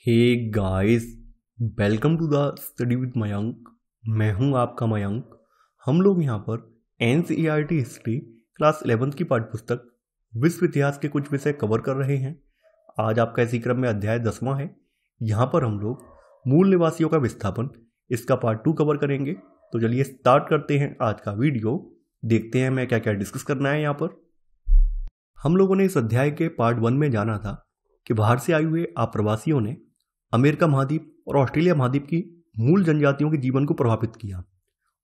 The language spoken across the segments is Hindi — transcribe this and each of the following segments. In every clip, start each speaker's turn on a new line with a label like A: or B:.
A: Hey guys, welcome to the study with Mayank. मैं हूं आपका मयंक। हम लोग यहां पर NCERT हिस्ट्री क्लास 11th की पाठ्यपुस्तक विश्व इतिहास के कुछ विषय कवर कर रहे हैं। आज आपका इसी क्रम में अध्याय 10वां है। यहां पर हम लोग मूल निवासियों का विस्थापन इसका पार्ट 2 कवर करेंगे। तो चलिए स्टार्ट करते हैं आज का वीडियो। देखते हैं मैं क्या क्या डिस्कस करना है। यहाँ पर हम लोगों ने इस अध्याय के पार्ट 1 में जाना था कि बाहर से आए हुए आप्रवासियों ने अमेरिका महाद्वीप और ऑस्ट्रेलिया महाद्वीप की मूल जनजातियों के जीवन को प्रभावित किया,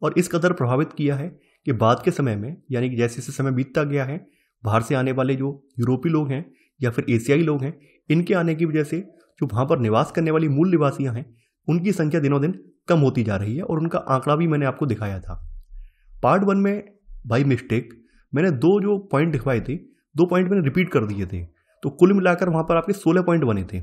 A: और इस कदर प्रभावित किया है कि बाद के समय में, यानी कि जैसे जैसे समय बीतता गया है, बाहर से आने वाले जो यूरोपीय लोग हैं या फिर एशियाई लोग हैं, इनके आने की वजह से जो वहाँ पर निवास करने वाली मूल निवासियाँ हैं, उनकी संख्या दिनों दिन कम होती जा रही है। और उनका आंकड़ा भी मैंने आपको दिखाया था पार्ट 1 में। बाई मिस्टेक मैंने दो जो पॉइंट दिखवाए थे, 2 पॉइंट मैंने रिपीट कर दिए थे, तो कुल मिलाकर वहाँ पर आपके 16 पॉइंट बने थे।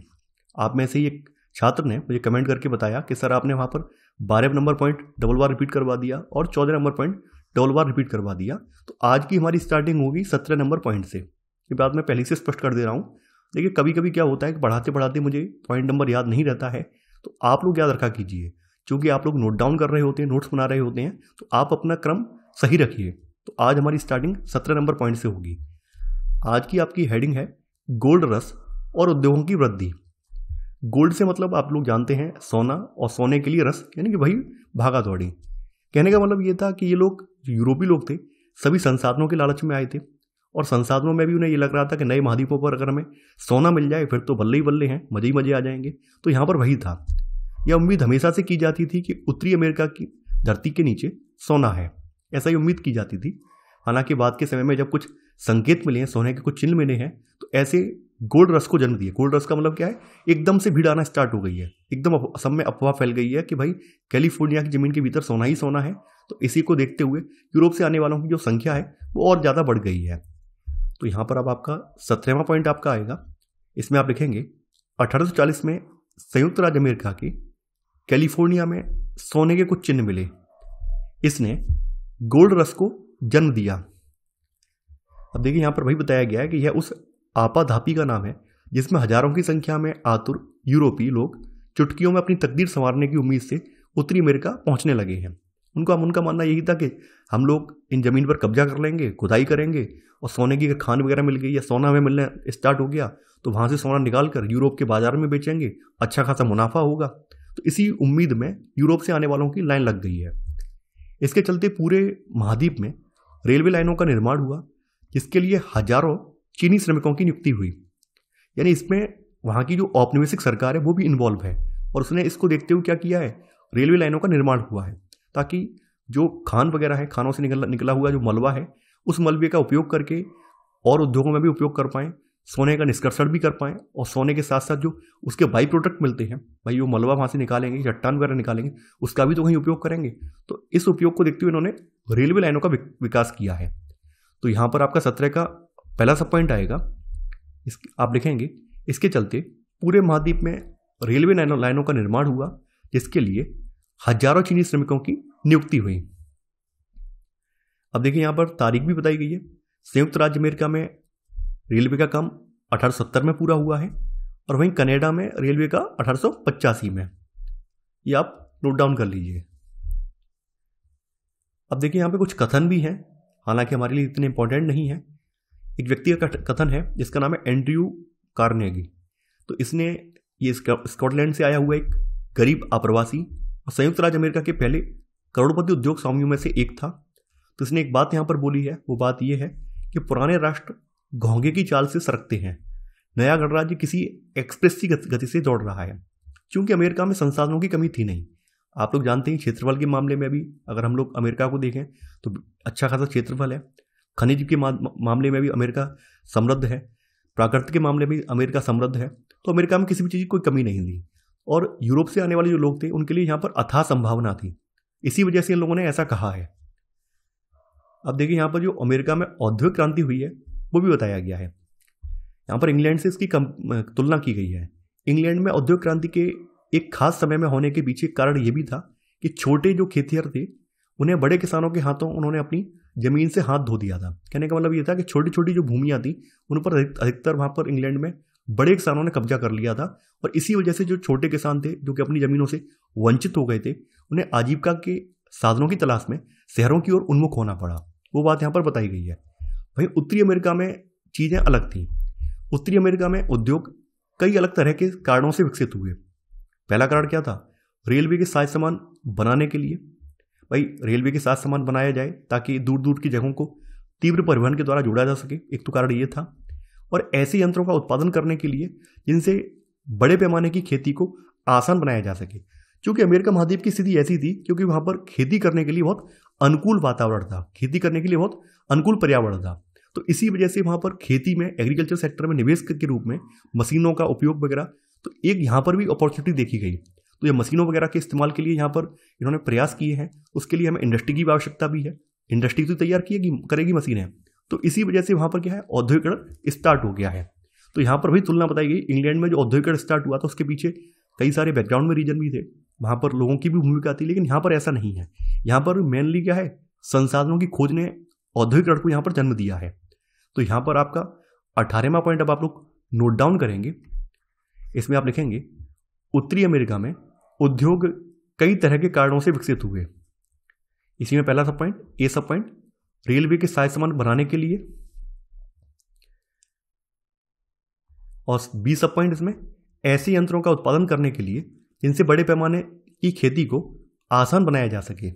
A: आप में से ही एक छात्र ने मुझे कमेंट करके बताया कि सर आपने वहाँ पर 12 नंबर पॉइंट डबल बार रिपीट करवा दिया और 14 नंबर पॉइंट डबल बार रिपीट करवा दिया। तो आज की हमारी स्टार्टिंग होगी 17 नंबर पॉइंट से। ये बात मैं पहले से स्पष्ट कर दे रहा हूँ। देखिए कभी कभी क्या होता है कि पढ़ाते पढ़ाते मुझे पॉइंट नंबर याद नहीं रहता है, तो आप लोग याद रखा कीजिए। चूँकि आप लोग नोट डाउन कर रहे होते हैं, नोट्स बना रहे होते हैं, तो आप अपना क्रम सही रखिए। तो आज हमारी स्टार्टिंग 17 नंबर पॉइंट से होगी। आज की आपकी हेडिंग है गोल्ड रश और उद्योगों की वृद्धि। गोल्ड से मतलब आप लोग जानते हैं सोना, और सोने के लिए रस यानी कि वही भागा दौड़ी। कहने का मतलब ये था कि ये लोग जो यूरोपीय लोग थे सभी संसाधनों के लालच में आए थे, और संसाधनों में भी उन्हें ये लग रहा था कि नए महाद्वीपों पर अगर हमें सोना मिल जाए फिर तो बल्ले ही बल्ले हैं, मजे ही मजे आ जाएंगे। तो यहाँ पर वही था। यह उम्मीद हमेशा से की जाती थी कि उत्तरी अमेरिका की धरती के नीचे सोना है, ऐसा ही उम्मीद की जाती थी। हालांकि बाद के समय में जब कुछ संकेत मिले हैं, सोने के कुछ चिन्ह मिले हैं, तो ऐसे गोल्ड रश को जन्म दिए। गोल्ड रश का मतलब क्या है? एकदम से भीड़ आना स्टार्ट हो गई है, एकदम सब में अफवाह फैल गई है कि भाई कैलिफोर्निया की जमीन के भीतर सोना ही सोना है। तो इसी को देखते हुए यूरोप से आने वालों की जो संख्या है वो और ज़्यादा बढ़ गई है। तो यहाँ पर अब आपका 17वां पॉइंट आपका आएगा। इसमें आप लिखेंगे 1840 में संयुक्त राज्य अमेरिका के कैलिफोर्निया में सोने के कुछ चिन्ह मिले। इसने गोल्ड रश को जन्म दिया। अब देखिए यहाँ पर वही बताया गया है कि यह उस आपाधापी का नाम है जिसमें हजारों की संख्या में आतुर यूरोपीय लोग चुटकियों में अपनी तकदीर संवारने की उम्मीद से उत्तरी अमेरिका पहुंचने लगे हैं। उनका मानना यही था कि हम लोग इन जमीन पर कब्जा कर लेंगे, खुदाई करेंगे, और सोने की अगर खान वगैरह मिल गई या सोना हमें मिलने स्टार्ट हो गया तो वहां से सोना निकाल कर यूरोप के बाजार में बेचेंगे, अच्छा खासा मुनाफा होगा। तो इसी उम्मीद में यूरोप से आने वालों की लाइन लग गई है। इसके चलते पूरे महाद्वीप में रेलवे लाइनों का निर्माण हुआ, जिसके लिए हजारों चीनी श्रमिकों की नियुक्ति हुई। यानी इसमें वहाँ की जो औपनिवेशिक सरकार है वो भी इन्वॉल्व है, और उसने इसको देखते हुए क्या किया है, रेलवे लाइनों का निर्माण हुआ है, ताकि जो खान वगैरह है, खानों से निकला हुआ जो मलबा है, उस मलबे का उपयोग करके और उद्योगों में भी उपयोग कर पाएँ, सोने का निष्कर्षण भी कर पाएँ, और सोने के साथ साथ जो उसके बाई प्रोडक्ट मिलते हैं, भाई वो मलबा वहाँ से निकालेंगे, चट्टान वगैरह निकालेंगे, उसका भी तो कहीं उपयोग करेंगे। तो इस उपयोग को देखते हुए इन्होंने रेलवे लाइनों का विकास किया है। तो यहाँ पर आपका 17 का पहला सब पॉइंट आएगा। आप लिखेंगे इसके चलते पूरे महाद्वीप में रेलवे लाइनों का निर्माण हुआ, जिसके लिए हजारों चीनी श्रमिकों की नियुक्ति हुई। अब देखिए यहाँ पर तारीख भी बताई गई है। संयुक्त राज्य अमेरिका में रेलवे का काम 1870 में पूरा हुआ है, और वहीं कनाडा में रेलवे का 1885 में। ये आप नोट डाउन कर लीजिए। अब देखिए यहाँ पे कुछ कथन भी हैं, हालांकि हमारे लिए इतने इंपॉर्टेंट नहीं है। एक व्यक्ति का कथन है जिसका नाम है एंड्रयू कार्नेगी। तो इसने ये स्कॉटलैंड से आया हुआ एक गरीब आप्रवासी और संयुक्त राज्य अमेरिका के पहले करोड़पति उद्योग स्वामियों में से एक था। तो इसने एक बात यहाँ पर बोली है, वो बात ये है कि पुराने राष्ट्र घोंघे की चाल से सरकते हैं, नया गणराज्य किसी एक्सप्रेस की गति से दौड़ रहा है। क्योंकि अमेरिका में संसाधनों की कमी थी नहीं। आप लोग जानते हैं क्षेत्रफल के मामले में भी अगर हम लोग अमेरिका को देखें तो अच्छा खासा क्षेत्रफल है। खनिज के मामले में भी अमेरिका समृद्ध है, प्राकृतिक के मामले में अमेरिका समृद्ध है। तो अमेरिका में किसी भी चीज़ की कोई कमी नहीं थी, और यूरोप से आने वाले जो लोग थे उनके लिए यहाँ पर अथाह संभावना थी। इसी वजह से इन लोगों ने ऐसा कहा है। अब देखिए यहाँ पर जो अमेरिका में औद्योगिक क्रांति हुई है वो भी बताया गया है। यहाँ पर इंग्लैंड से इसकी तुलना की गई है। इंग्लैंड में औद्योगिक क्रांति के एक खास समय में होने के पीछे कारण ये भी था कि छोटे जो खेतिहर थे उन्हें बड़े किसानों के हाथों उन्होंने अपनी जमीन से हाथ धो दिया था। कहने का मतलब ये था कि छोटी छोटी जो भूमियाँ थी उन पर अधिकतर वहाँ पर इंग्लैंड में बड़े किसानों ने कब्जा कर लिया था और इसी वजह से जो छोटे किसान थे जो कि अपनी ज़मीनों से वंचित हो गए थे, उन्हें आजीविका के साधनों की तलाश में शहरों की ओर उन्मुख होना पड़ा। वो बात यहाँ पर बताई गई है। वहीं उत्तरी अमेरिका में चीज़ें अलग थीं। उत्तरी अमेरिका में उद्योग कई अलग तरह के कारणों से विकसित हुए। पहला कारण क्या था? रेलवे के साज सामान बनाने के लिए। भाई रेलवे के साज सामान बनाया जाए ताकि दूर दूर की जगहों को तीव्र परिवहन के द्वारा जोड़ा जा सके, एक तो कारण ये था। और ऐसे यंत्रों का उत्पादन करने के लिए जिनसे बड़े पैमाने की खेती को आसान बनाया जा सके। क्योंकि अमेरिका महाद्वीप की स्थिति ऐसी थी क्योंकि वहाँ पर खेती करने के लिए बहुत अनुकूल वातावरण था, खेती करने के लिए बहुत अनुकूल पर्यावरण था। तो इसी वजह से वहाँ पर खेती में, एग्रीकल्चर सेक्टर में निवेश के रूप में मशीनों का उपयोग वगैरह, तो एक यहाँ पर भी अपॉर्चुनिटी देखी गई। तो ये मशीनों वगैरह के इस्तेमाल के लिए यहाँ पर इन्होंने प्रयास किए हैं। उसके लिए हमें इंडस्ट्री की भी आवश्यकता भी है। इंडस्ट्री तो तैयार करेगी मशीनें, तो इसी वजह से वहाँ पर क्या है, औद्योगिकरण स्टार्ट हो गया है। तो यहाँ पर भी तुलना बताई गई। इंग्लैंड में जो औद्योगिकरण स्टार्ट हुआ था उसके पीछे कई सारे बैकग्राउंड में रीजन भी थे, वहाँ पर लोगों की भी भूमिका थी। लेकिन यहाँ पर ऐसा नहीं है। यहाँ पर मेनली क्या है, संसाधनों की खोज ने औद्योगिकरण को यहाँ पर जन्म दिया है। तो यहाँ पर आपका 18वां पॉइंट अब आप लोग नोट डाउन करेंगे। इसमें आप लिखेंगे उत्तरी अमेरिका में उद्योग कई तरह के कारणों से विकसित हुए। इसी में पहला सब पॉइंट, ए सब पॉइंट, रेलवे के साज सामान बनाने के लिए, और बी सब पॉइंट इसमें ऐसे यंत्रों का उत्पादन करने के लिए जिनसे बड़े पैमाने की खेती को आसान बनाया जा सके।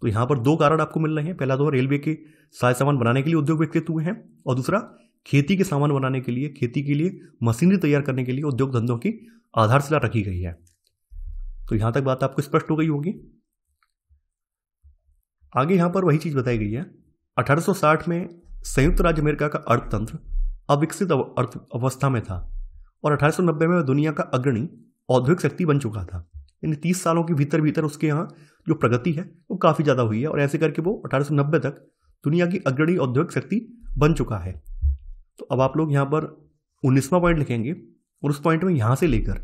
A: तो यहां पर दो कारण आपको मिल रहे हैं। पहला तो रेलवे के साज सामान बनाने के लिए उद्योग विकसित हुए हैं, और दूसरा खेती के सामान बनाने के लिए, खेती के लिए मशीनरी तैयार करने के लिए उद्योग धंधों की आधारशिला रखी गई है। तो यहां तक बात आपको स्पष्ट हो गई होगी। आगे यहां पर वही चीज बताई गई है। 1860 में संयुक्त राज्य अमेरिका का अर्थतंत्र अविकसित अवस्था में था और 1890 में वह दुनिया का अग्रणी औद्योगिक शक्ति बन चुका था। यानी 30 सालों के भीतर भीतर उसके यहाँ जो प्रगति है वो काफ़ी ज़्यादा हुई है, और ऐसे करके वो 1890 तक दुनिया की अग्रणी औद्योगिक शक्ति बन चुका है। तो अब आप लोग यहाँ पर 19वां पॉइंट लिखेंगे, और उस पॉइंट में यहाँ से लेकर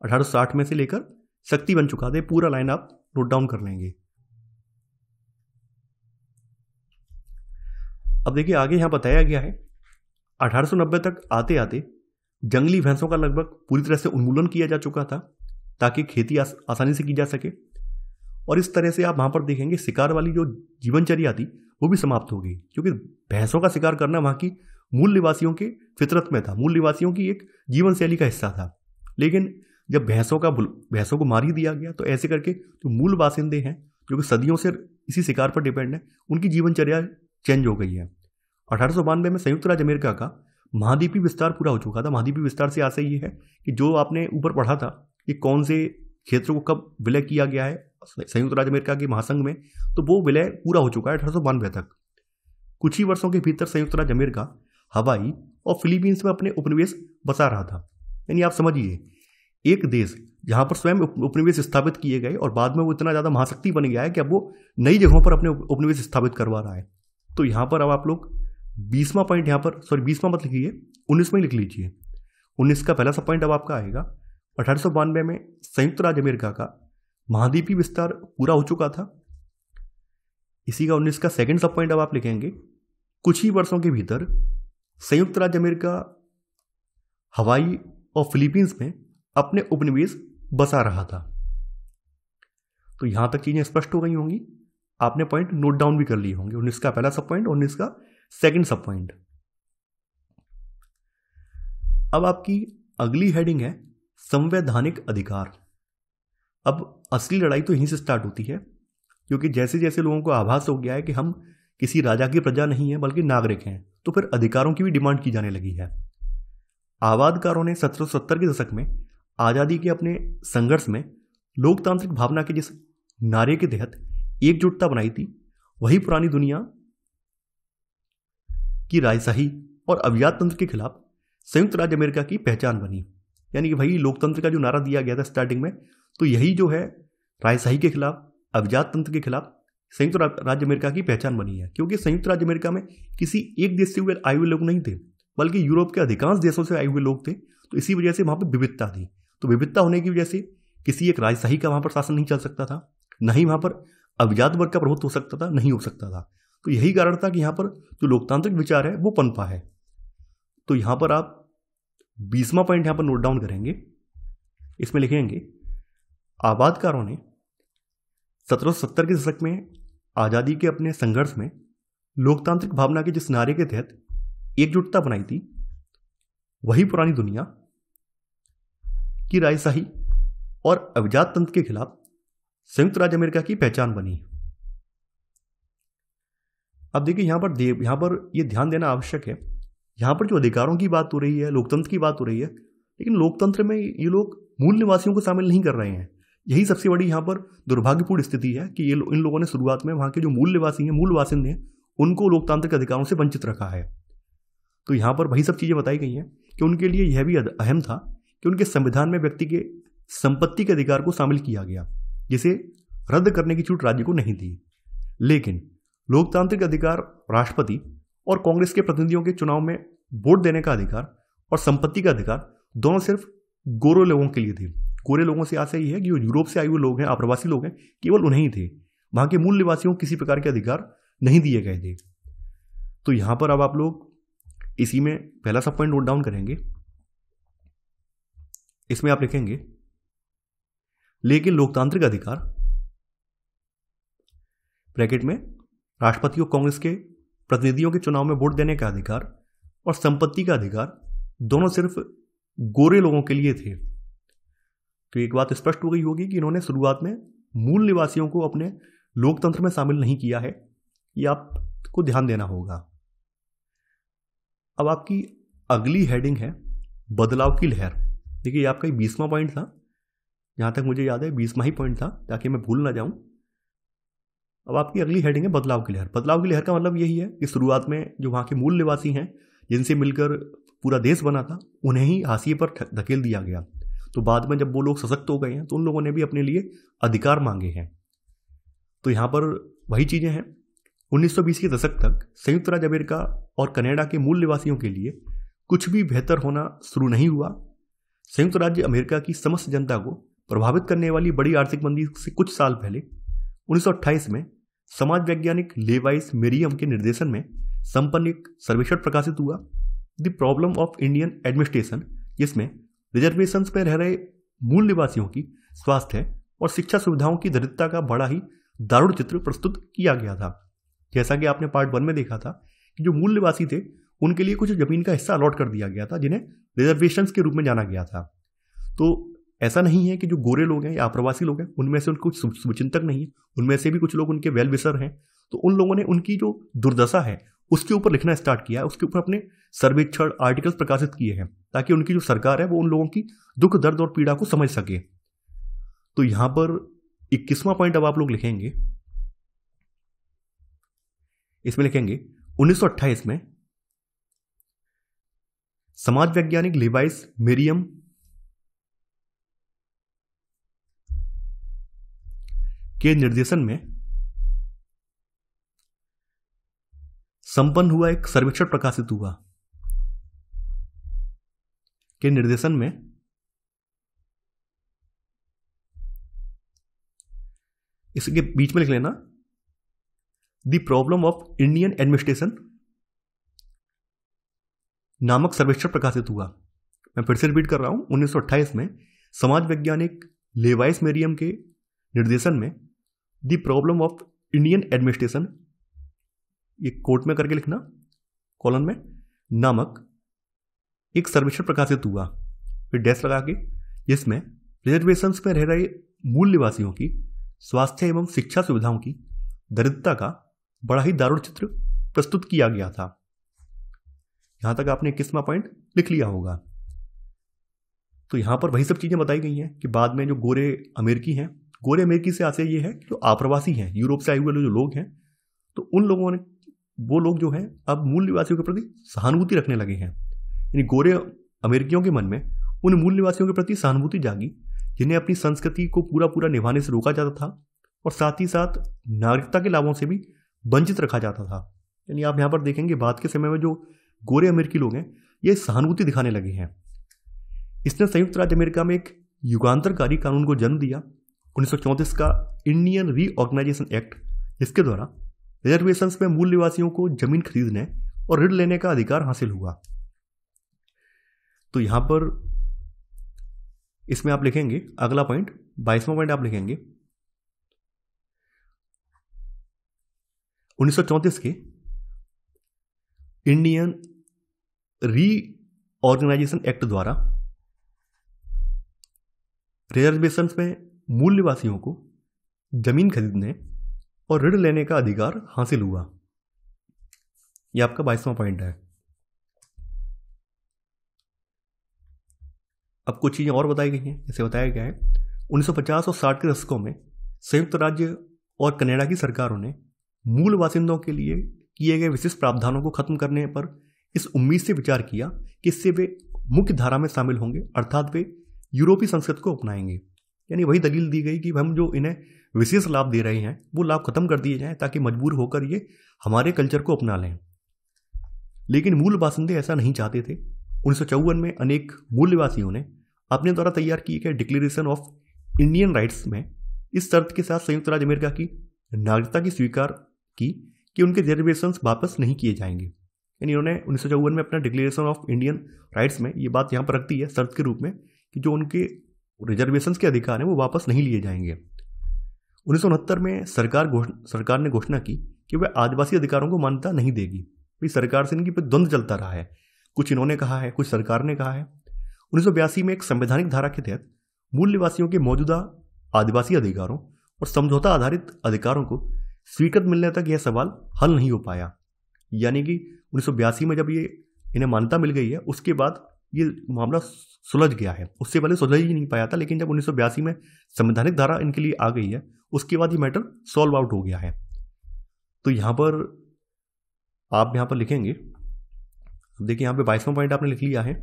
A: 1860 में से लेकर शक्ति बन चुका था, पूरा लाइन आप नोट डाउन कर लेंगे। अब देखिए आगे यहाँ बताया गया है 1890 तक आते आते जंगली भैंसों का लगभग पूरी तरह से उन्मूलन किया जा चुका था ताकि खेती आसानी से की जा सके। और इस तरह से आप वहाँ पर देखेंगे शिकार वाली जो जीवनचर्या थी वो भी समाप्त हो गई, क्योंकि भैंसों का शिकार करना वहाँ की मूल निवासियों के फितरत में था, मूल निवासियों की एक जीवन शैली का हिस्सा था। लेकिन जब भैंसों को मार ही दिया गया तो ऐसे करके जो मूल बासिंदे हैं जो कि सदियों से इसी शिकार पर डिपेंड है, उनकी जीवनचर्या चेंज हो गई है। 1892 में संयुक्त राज्य अमेरिका का महाद्वीपीय विस्तार पूरा हो चुका था। महाद्वीपीय विस्तार से आशय ये है कि जो आपने ऊपर पढ़ा था कि कौन से क्षेत्रों को कब विलय किया गया है संयुक्त राज्य अमेरिका के महासंघ में, तो वो विलय पूरा हो चुका है 1892 तक। कुछ ही वर्षों के भीतर संयुक्त राज्य अमेरिका हवाई और फिलीपींस में अपने उपनिवेश बसा रहा था। यानी आप समझिए एक देश जहां पर स्वयं उपनिवेश स्थापित किए गए और बाद में वो इतना ज़्यादा महाशक्ति बन गया है कि अब वो नई जगहों पर अपने उपनिवेश स्थापित करवा रहा है। तो यहाँ पर अब आप लोग 20वां पॉइंट यहाँ पर, सॉरी 20वां मत लिखिए, 19वां लिख लीजिए। 19 का पहला सब पॉइंट अब आपका आएगा 1892 में संयुक्त राज्य अमेरिका का महाद्वीपीय विस्तार पूरा हो चुका था। इसी का 19 का सेकंड सब पॉइंट अब आप लिखेंगे कुछ ही वर्षों के भीतर संयुक्त राज्य अमेरिका हवाई और फिलीपींस में अपने उपनिवेश बसा रहा था। तो यहां तक चीजें स्पष्ट हो गई होंगी, आपने पॉइंट नोट डाउन भी कर लिए होंगे। 19 का पहला सब पॉइंट, 19 का सेकंड सब पॉइंट। अब आपकी अगली हेडिंग है संवैधानिक अधिकार। अब असली लड़ाई तो यहीं से स्टार्ट होती है, क्योंकि जैसे जैसे लोगों को आभास हो गया है कि हम किसी राजा की प्रजा नहीं है बल्कि नागरिक हैं, तो फिर अधिकारों की भी डिमांड की जाने लगी है। आबादकारों ने 1770 के दशक में आज़ादी के अपने संघर्ष में लोकतांत्रिक भावना के जिस नारे के तहत एकजुटता बनाई थी, वही पुरानी दुनिया की राजशाही और अभिजात तंत्र के खिलाफ संयुक्त राज्य अमेरिका की पहचान बनी। यानी कि भाई लोकतंत्र का जो नारा दिया गया था स्टार्टिंग में, तो यही जो है राजशाही के खिलाफ, अभिजात तंत्र के खिलाफ संयुक्त राज्य अमेरिका की पहचान बनी है। क्योंकि संयुक्त राज्य अमेरिका में किसी एक देश से आए हुए लोग नहीं थे, बल्कि यूरोप के अधिकांश देशों से आए हुए लोग थे। तो इसी वजह से वहाँ पर विविधता थी। तो विविधता होने की वजह से किसी एक राजशाही का वहाँ पर शासन नहीं चल सकता था, न ही वहाँ पर अभिजात वर्ग का प्रभुत्व हो सकता था, नहीं हो सकता था। तो यही कारण था कि यहाँ पर जो लोकतांत्रिक विचार है वो पनपा है। तो यहाँ पर आप 20वां पॉइंट यहां पर नोट डाउन करेंगे। इसमें लिखेंगे आबादकारों ने 1770 के दशक में आज़ादी के अपने संघर्ष में लोकतांत्रिक भावना के जिस नारे के तहत एकजुटता बनाई थी, वही पुरानी दुनिया की राजशाही और अभिजात तंत्र के खिलाफ संयुक्त राज्य अमेरिका की पहचान बनी। अब देखिए यहां पर ये ध्यान देना आवश्यक है, यहां पर जो अधिकारों की बात हो रही है, लोकतंत्र की बात हो रही है, लेकिन लोकतंत्र में ये लोग मूल निवासियों को शामिल नहीं कर रहे हैं। यही सबसे बड़ी यहाँ पर दुर्भाग्यपूर्ण स्थिति है कि इन लोगों ने शुरुआत में वहाँ के जो मूल निवासी हैं, मूल वासिंदे हैं, उनको लोकतांत्रिक अधिकारों से वंचित रखा है। तो यहाँ पर वही सब चीज़ें बताई गई हैं कि उनके लिए यह भी अहम था कि उनके संविधान में व्यक्ति के संपत्ति के अधिकार को शामिल किया गया, जिसे रद्द करने की छूट राज्य को नहीं थी। लेकिन लोकतांत्रिक अधिकार, राष्ट्रपति और कांग्रेस के प्रतिनिधियों के चुनाव में वोट देने का अधिकार और संपत्ति का अधिकार दोनों सिर्फ गोरे लोगों के लिए थे। गोरे लोगों से आशा यह है कि जो यूरोप से आए हुए लोग हैं, आप्रवासी लोग हैं, केवल उन्हें ही थे। वहां के मूल निवासियों को किसी प्रकार के अधिकार नहीं दिए गए थे। तो यहां पर अब आप लोग इसी में पहला सब पॉइंट नोट डाउन करेंगे। इसमें आप लिखेंगे लेकिन लोकतांत्रिक अधिकार ब्रैकेट में राष्ट्रपति और कांग्रेस के प्रतिनिधियों के चुनाव में वोट देने का अधिकार और संपत्ति का अधिकार दोनों सिर्फ गोरे लोगों के लिए थे। तो एक बात स्पष्ट हो गई होगी कि इन्होंने शुरुआत में मूल निवासियों को अपने लोकतंत्र में शामिल नहीं किया है। ये आपको ध्यान देना होगा। अब आपकी अगली हेडिंग है बदलाव की लहर। देखिए ये आपका 20वां पॉइंट था, जहां तक मुझे याद है 20वां ही पॉइंट था, ताकि मैं भूल ना जाऊं। अब आपकी अगली हेडिंग है बदलाव की लहर। बदलाव की लहर का मतलब यही है कि शुरुआत में जो वहां के मूल निवासी हैं, जिनसे मिलकर पूरा देश बना था, उन्हें ही हाशिए पर धकेल दिया गया। तो बाद में जब वो लोग सशक्त हो गए हैं तो उन लोगों ने भी अपने लिए अधिकार मांगे हैं। तो यहाँ पर वही चीज़ें हैं। 1920 के दशक तक संयुक्त राज्य अमेरिका और कनाडा के मूल निवासियों के लिए कुछ भी बेहतर होना शुरू नहीं हुआ। संयुक्त राज्य अमेरिका की समस्त जनता को प्रभावित करने वाली बड़ी आर्थिक मंदी से कुछ साल पहले 1928 में समाज वैज्ञानिक लेवाइस मेरियम के निर्देशन में संपन्न एक सर्वेक्षण प्रकाशित हुआ, the problem of Indian administration, जिसमें रिजर्वेशंस पर रह रहे मूल निवासियों की स्वास्थ्य और शिक्षा सुविधाओं की दरिद्रता का बड़ा ही दारुण चित्र प्रस्तुत किया गया था। जैसा कि आपने पार्ट 1 में देखा था कि जो मूल निवासी थे उनके लिए कुछ जमीन का हिस्सा अलॉट कर दिया गया था, जिन्हें रिजर्वेशंस के रूप में जाना गया था। तो ऐसा नहीं है कि जो गोरे लोग हैं या अप्रवासी लोग हैं उनमें से कुछ शुभचिंतक नहीं है, उनमें से भी कुछ लोग उनके वेल विशर हैं। तो उन लोगों ने उनकी जो दुर्दशा है उसके ऊपर लिखना स्टार्ट किया है, उसके ऊपर अपने सर्वेक्षण आर्टिकल्स प्रकाशित किए हैं, ताकि उनकी जो सरकार है वो उन लोगों की दुख दर्द और पीड़ा को समझ सके। तो यहां पर 21वां पॉइंट अब आप लोग लिखेंगे। इसमें लिखेंगे 1928 में समाज वैज्ञानिक लेवाइस मेरियम के निर्देशन में संपन्न हुआ एक सर्वेक्षण प्रकाशित हुआ, के निर्देशन में इसके बीच में लिख लेना the problem of Indian administration नामक सर्वेक्षण प्रकाशित हुआ। मैं फिर से रिपीट कर रहा हूं, 1928 में समाज वैज्ञानिक लेवाइस मेरियम के निर्देशन में the problem of Indian administration, ये कोट में करके लिखना कॉलन में, नामक एक सर्वेक्षण प्रकाशित हुआ, फिर डैश लगा के, जिसमें रिजर्वेशंस में रह रहे मूल निवासियों की स्वास्थ्य एवं शिक्षा सुविधाओं की दरिद्रता का बड़ा ही दारुण चित्र प्रस्तुत किया गया था। यहां तक आपने 21वां पॉइंट लिख लिया होगा। तो यहां पर वही सब चीजें बताई गई हैं कि बाद में जो गोरे अमेरिकी हैं, गोरे अमेरिकी से आशय ये है कि जो आप्रवासी हैं, यूरोप से आए हुए जो लोग हैं, तो उन लोगों ने, वो लोग जो हैं अब मूल निवासियों के प्रति सहानुभूति रखने लगे हैं। यानी गोरे अमेरिकियों के मन में उन मूल निवासियों के प्रति सहानुभूति जागी, जिन्हें अपनी संस्कृति को पूरा निभाने से रोका जाता था और साथ ही साथ नागरिकता के लाभों से भी वंचित रखा जाता था। यानी आप यहाँ पर देखेंगे बाद के समय में जो गोरे अमेरिकी लोग हैं ये सहानुभूति दिखाने लगे हैं। इसने संयुक्त राज्य अमेरिका में एक युगांतरकारी कानून को जन्म दिया, 1934 का इंडियन रीऑर्गेनाइजेशन एक्ट, जिसके द्वारा रिजर्वेशंस में मूल निवासियों को जमीन खरीदने और ऋण लेने का अधिकार हासिल हुआ। तो यहाँ पर इसमें आप लिखेंगे अगला पॉइंट, 22वां पॉइंट आप लिखेंगे 1934 के इंडियन रीऑर्गेनाइजेशन एक्ट द्वारा रिजर्वेशन में मूल निवासियों को जमीन खरीदने और ऋण लेने का अधिकार हासिल हुआ। यह आपका 22वां पॉइंट है। अब कुछ चीजें और बताई गई हैं। जैसे बताया गया है 1950 और 60 के दशकों में संयुक्त राज्य और कनाडा की सरकारों ने मूल बासिंदों के लिए किए गए विशिष्ट प्रावधानों को खत्म करने पर इस उम्मीद से विचार किया कि इससे वे मुख्य धारा में शामिल होंगे, अर्थात वे यूरोपीय संस्कृति को अपनाएंगे। यानी वही दलील दी गई कि हम जो इन्हें विशेष लाभ दे रहे हैं वो लाभ खत्म कर दिए जाएं ताकि मजबूर होकर ये हमारे कल्चर को अपना लें। लेकिन मूल बासिंदे ऐसा नहीं चाहते थे। 1954 में अनेक मूल निवासियों ने अपने द्वारा तैयार किए गए डिक्लेरेशन ऑफ इंडियन राइट्स में इस शर्त के साथ संयुक्त राज्य अमेरिका की नागरिकता की स्वीकार की कि उनके रिजर्वेशंस वापस नहीं किए जाएंगे। यानी उन्होंने 1954 में अपना डिक्लेरेशन ऑफ इंडियन राइट्स में ये बात यहाँ पर रखती है शर्त के रूप में कि जो उनके रिजर्वेशंस के अधिकार हैं वो वापस नहीं लिए जाएंगे। 1969 में सरकार ने घोषणा की कि वह आदिवासी अधिकारों को मान्यता नहीं देगी। भाई सरकार से इनकी पर द्वंद्व चलता रहा है, कुछ इन्होंने कहा है, कुछ सरकार ने कहा है। 1982 में एक संवैधानिक धारा के तहत मूल निवासियों के मौजूदा आदिवासी अधिकारों और समझौता आधारित अधिकारों को स्वीकृत मिलने तक यह सवाल हल नहीं हो पाया। यानी कि 1982 में जब ये इन्हें मान्यता मिल गई है उसके बाद ये मामला सुलझ गया है। उससे पहले सुलझ ही नहीं पाया था, लेकिन जब 1982 में संवैधानिक धारा इनके लिए आ गई है उसके बाद ये मैटर सॉल्व आउट हो गया है। तो यहाँ पर आप यहाँ पर लिखेंगे, देखिए यहाँ पे 22वां पॉइंट आपने लिख लिया है।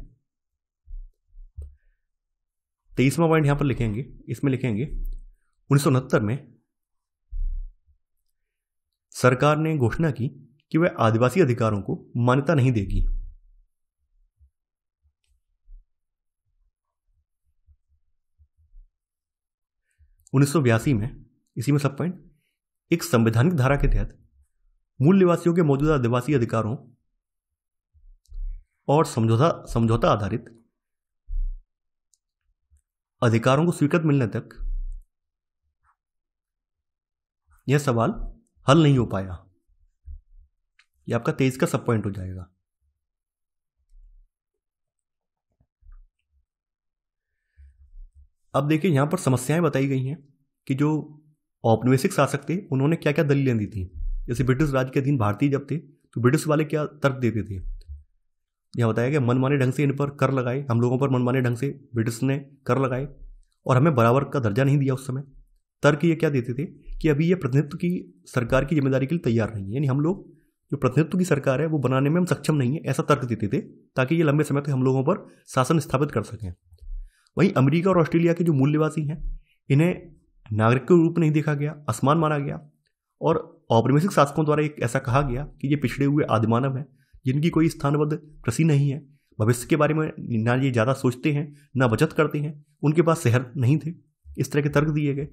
A: 23वां पॉइंट यहाँ पर लिखेंगे, इसमें लिखेंगे 1969 में सरकार ने घोषणा की कि वह आदिवासी अधिकारों को मान्यता नहीं देगी। उन्नीस में इसी में सब पॉइंट, एक संवैधानिक धारा के तहत मूल निवासियों के मौजूदा आदिवासी अधिकारों और समझौता आधारित अधिकारों को स्वीकृत मिलने तक यह सवाल हल नहीं हो पाया। यह आपका 23 का सब पॉइंट हो जाएगा। अब देखिए यहां पर समस्याएं बताई गई हैं कि जो औपनिवेशिक शासक थे उन्होंने क्या क्या दलीलें दी थी। जैसे ब्रिटिश राज के अधीन भारतीय जब थे तो ब्रिटिश वाले क्या तर्क देते थे। यह बताया गया मनमाने ढंग से इन पर कर लगाए, हम लोगों पर मनमाने ढंग से ब्रिटिश ने कर लगाए और हमें बराबर का दर्जा नहीं दिया उस समय। तर्क ये क्या देते थे कि अभी ये प्रतिनिधित्व की सरकार की जिम्मेदारी के लिए तैयार नहीं है, यानी हम लोग जो प्रतिनिधित्व की सरकार है वो बनाने में हम सक्षम नहीं है, ऐसा तर्क देते थे ताकि ये लंबे समय तक हम लोगों पर शासन स्थापित कर सकें। वहीं अमेरिका और ऑस्ट्रेलिया के जो मूल निवासी हैं इन्हें नागरिक के रूप नहीं देखा गया, असमान माना गया और औपनिवेशिक शासकों द्वारा एक ऐसा कहा गया कि ये पिछड़े हुए आदिमानव हैं जिनकी कोई स्थानबद्ध कृषि नहीं है, भविष्य के बारे में ना ये ज़्यादा सोचते हैं ना बचत करते हैं, उनके पास शहर नहीं थे। इस तरह के तर्क दिए गए।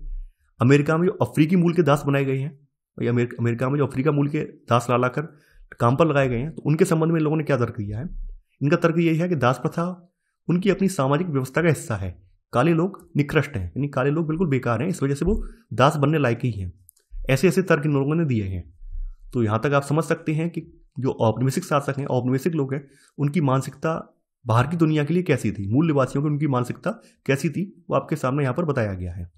A: अमेरिका में जो अफ्रीकी मूल के दास बनाए गए हैं, अमेरिका में जो अफ्रीका मूल के दास ला कर काम पर लगाए गए हैं, तो उनके संबंध में लोगों ने क्या तर्क दिया है। इनका तर्क यही है कि दास प्रथा उनकी अपनी सामाजिक व्यवस्था का हिस्सा है। काले लोग निकृष्ट हैं, यानी काले लोग बिल्कुल बेकार हैं, इस वजह से वो दास बनने लायक ही हैं। ऐसे ऐसे तर्क इन लोगों ने दिए हैं। तो यहाँ तक आप समझ सकते हैं कि जो औपनिवेशिक शासक हैं, औपनिवेशिक लोग हैं, उनकी मानसिकता बाहर की दुनिया के लिए कैसी थी, मूल निवासियों की उनकी मानसिकता कैसी थी, वो आपके सामने यहाँ पर बताया गया है।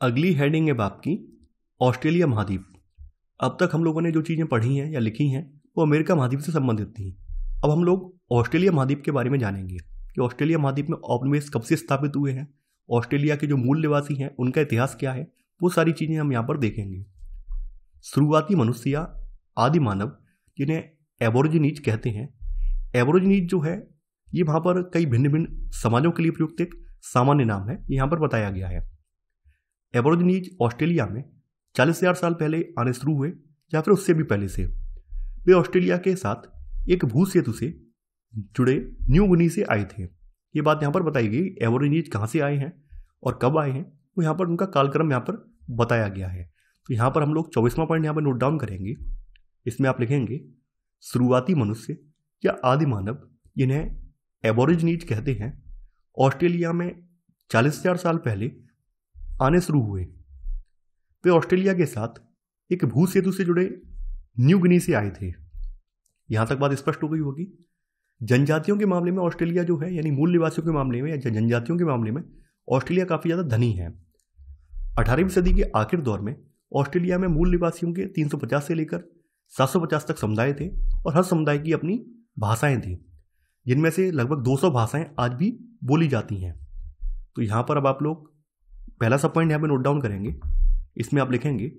A: अगली हेडिंग है आपकी ऑस्ट्रेलिया महाद्वीप। अब तक हम लोगों ने जो चीज़ें पढ़ी हैं या लिखी हैं वो अमेरिका महाद्वीप से संबंधित थी। अब हम लोग ऑस्ट्रेलिया महाद्वीप के बारे में जानेंगे कि ऑस्ट्रेलिया महाद्वीप में औपनिवेश कब से स्थापित हुए हैं, ऑस्ट्रेलिया के जो मूल निवासी हैं उनका इतिहास क्या है, वो सारी चीज़ें हम यहाँ पर देखेंगे। शुरुआती मनुष्य या आदि मानव जिन्हें एबोरिजिनीज कहते हैं, एबोरिजिनीज जो है ये वहाँ पर कई भिन्न भिन्न समाजों के लिए प्रयुक्त एक सामान्य नाम है, यहाँ पर बताया गया है। एबोरिजिनीज ऑस्ट्रेलिया में 40,000 साल पहले आने शुरू हुए या फिर उससे भी पहले से। वे ऑस्ट्रेलिया के साथ एक भू सेतु से जुड़े न्यू गिनी से आए थे। ये बात यहाँ पर बताई गई एबोरिजिनीज कहाँ से आए हैं और कब आए हैं, वो यहाँ पर उनका कालक्रम यहाँ पर बताया गया है। तो यहाँ पर हम लोग 24वां पॉइंट यहाँ पर नोट डाउन करेंगे। इसमें आप लिखेंगे शुरुआती मनुष्य या आदि मानव जिन्हें एबोरिजिनीज कहते हैं ऑस्ट्रेलिया में 40,000 साल पहले आने शुरू हुए। वे ऑस्ट्रेलिया के साथ एक भू सेतु से जुड़े न्यू गिनी से आए थे। यहां तक बात स्पष्ट हो गई होगी। जनजातियों के मामले में ऑस्ट्रेलिया जो है, यानी मूल निवासियों के मामले में या जनजातियों के मामले में ऑस्ट्रेलिया काफ़ी ज़्यादा धनी है। 18वीं सदी के आखिर दौर में ऑस्ट्रेलिया में मूल निवासियों के 350 से लेकर 750 तक समुदाय थे और हर समुदाय की अपनी भाषाएं थी, जिनमें से लगभग 200 भाषाएं आज भी बोली जाती हैं। तो यहाँ पर अब आप लोग पहला सब पॉइंट यहाँ पे नोट डाउन करेंगे। इसमें आप लिखेंगे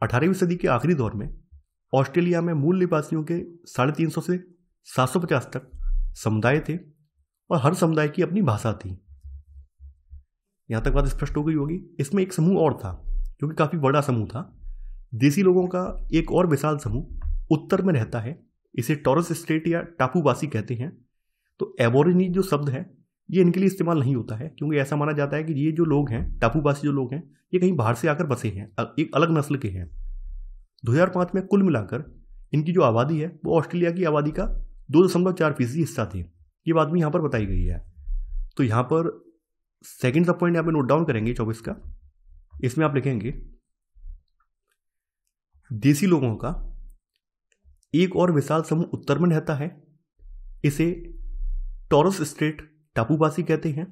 A: 18वीं सदी के आखिरी दौर में ऑस्ट्रेलिया में मूल निवासियों के 350 से 750 तक समुदाय थे और हर समुदाय की अपनी भाषा थी। यहाँ तक बात स्पष्ट हो गई होगी। इसमें एक समूह और था जो कि काफ़ी बड़ा समूह था। देसी लोगों का एक और विशाल समूह उत्तर में रहता है। इसे टॉरस स्ट्रेट या टापूवासी कहते हैं। तो एबोरिजिनी जो शब्द है ये इनके लिए इस्तेमाल नहीं होता है, क्योंकि ऐसा माना जाता है कि ये जो लोग हैं, टापूवासी जो लोग हैं, ये कहीं बाहर से आकर बसे हैं, एक अलग नस्ल के हैं। 2005 में कुल मिलाकर इनकी जो आबादी है वो ऑस्ट्रेलिया की आबादी का 2.4% हिस्सा थे। ये बात भी यहाँ पर बताई गई है। तो यहाँ पर सेकंड सब पॉइंट यहाँ पे नोट डाउन करेंगे 24 का। इसमें आप लिखेंगे देसी लोगों का एक और विशाल समूह उत्तर में रहता है। इसे टॉरस स्ट्रेट टापूवासी कहते हैं।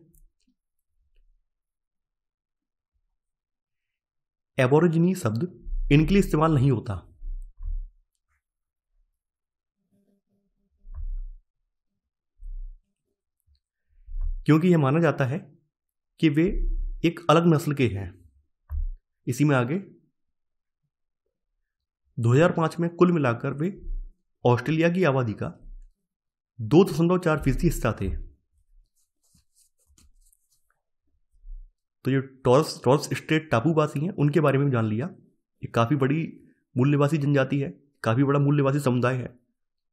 A: एबोरिजिनी शब्द इनके लिए इस्तेमाल नहीं होता। क्योंकि यह माना जाता है कि वे एक अलग नस्ल के हैं। इसी में आगे 2005 में कुल मिलाकर वे ऑस्ट्रेलिया की आबादी का 2.4% हिस्सा थे। तो ये टॉरस स्ट्रेट टापूवासी हैं, उनके बारे में भी जान लिया। ये काफ़ी बड़ी मूल निवासी जनजाति है, काफ़ी बड़ा मूल निवासी समुदाय है,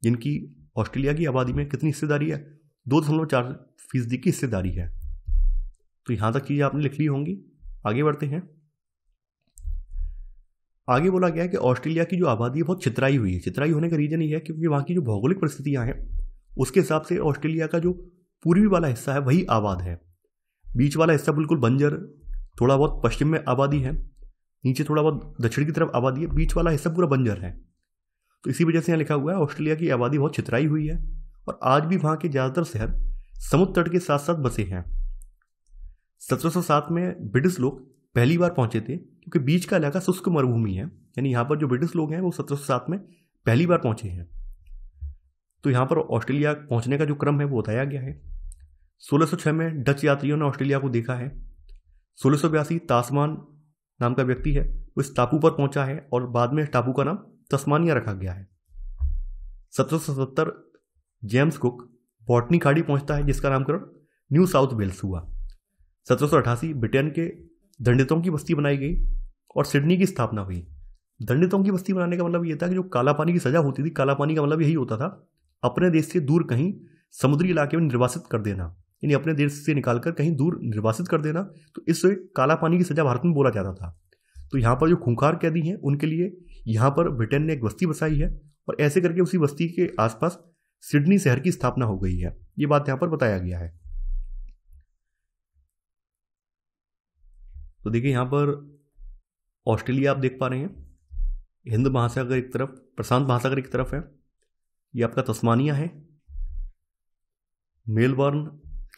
A: जिनकी ऑस्ट्रेलिया की आबादी में कितनी हिस्सेदारी है? 2.4% की हिस्सेदारी है। तो यहाँ तक चीज़ें आपने लिख ली होंगी। आगे बढ़ते हैं। आगे बोला गया है कि ऑस्ट्रेलिया की जो आबादी है बहुत छितराई हुई है। छितराई होने का रीज़न ये है क्योंकि वहाँ की जो भौगोलिक परिस्थितियाँ हैं उसके हिसाब से ऑस्ट्रेलिया का जो पूर्वी वाला हिस्सा है वही आबाद है। बीच वाला हिस्सा बिल्कुल बंजर, थोड़ा बहुत पश्चिम में आबादी है, नीचे थोड़ा बहुत दक्षिण की तरफ आबादी है, बीच वाला हिस्सा पूरा बंजर है। तो इसी वजह से यहाँ लिखा हुआ है ऑस्ट्रेलिया की आबादी बहुत छितराई हुई है और आज भी वहाँ के ज़्यादातर शहर समुद्र तट के साथ साथ बसे हैं। 1707 में ब्रिटिश लोग पहली बार पहुंचे थे, क्योंकि बीच का इलाका शुष्क मरुभूमि है। यानी यहाँ पर जो ब्रिटिश लोग हैं वो 1707 में पहली बार पहुंचे हैं। तो यहाँ पर ऑस्ट्रेलिया पहुंचने का जो क्रम है वो बताया गया है। 1606 में डच यात्रियों ने ऑस्ट्रेलिया को देखा है। 1682 तास्मान नाम का व्यक्ति है, वो इस टापू पर पहुंचा है और बाद में इस टापू का नाम तस्मानिया रखा गया है। 1777 जेम्स कुक बॉटनी खाड़ी पहुंचता है, जिसका नामकरण न्यू साउथ वेल्स हुआ। 1788 ब्रिटेन के दंडितों की बस्ती बनाई गई और सिडनी की स्थापना हुई। दंडितों की बस्ती बनाने का मतलब ये था कि जो काला पानी की सजा होती थी, काला पानी का मतलब यही होता था अपने देश से दूर कहीं समुद्री इलाके में निर्वासित कर देना, यानी अपने देश से निकालकर कहीं दूर निर्वासित कर देना। तो इससे काला पानी की सजा भारत में बोला जाता था। तो यहाँ पर जो खूंखार कैदी हैं उनके लिए यहाँ पर ब्रिटेन ने एक बस्ती बसाई है और ऐसे करके उसी बस्ती के आसपास सिडनी शहर की स्थापना हो गई है। ये बात यहाँ पर बताया गया है। तो देखिए यहाँ पर ऑस्ट्रेलिया आप देख पा रहे हैं, हिंद महासागर एक तरफ, प्रशांत महासागर एक तरफ है। ये आपका तस्मानिया है, मेलबर्न,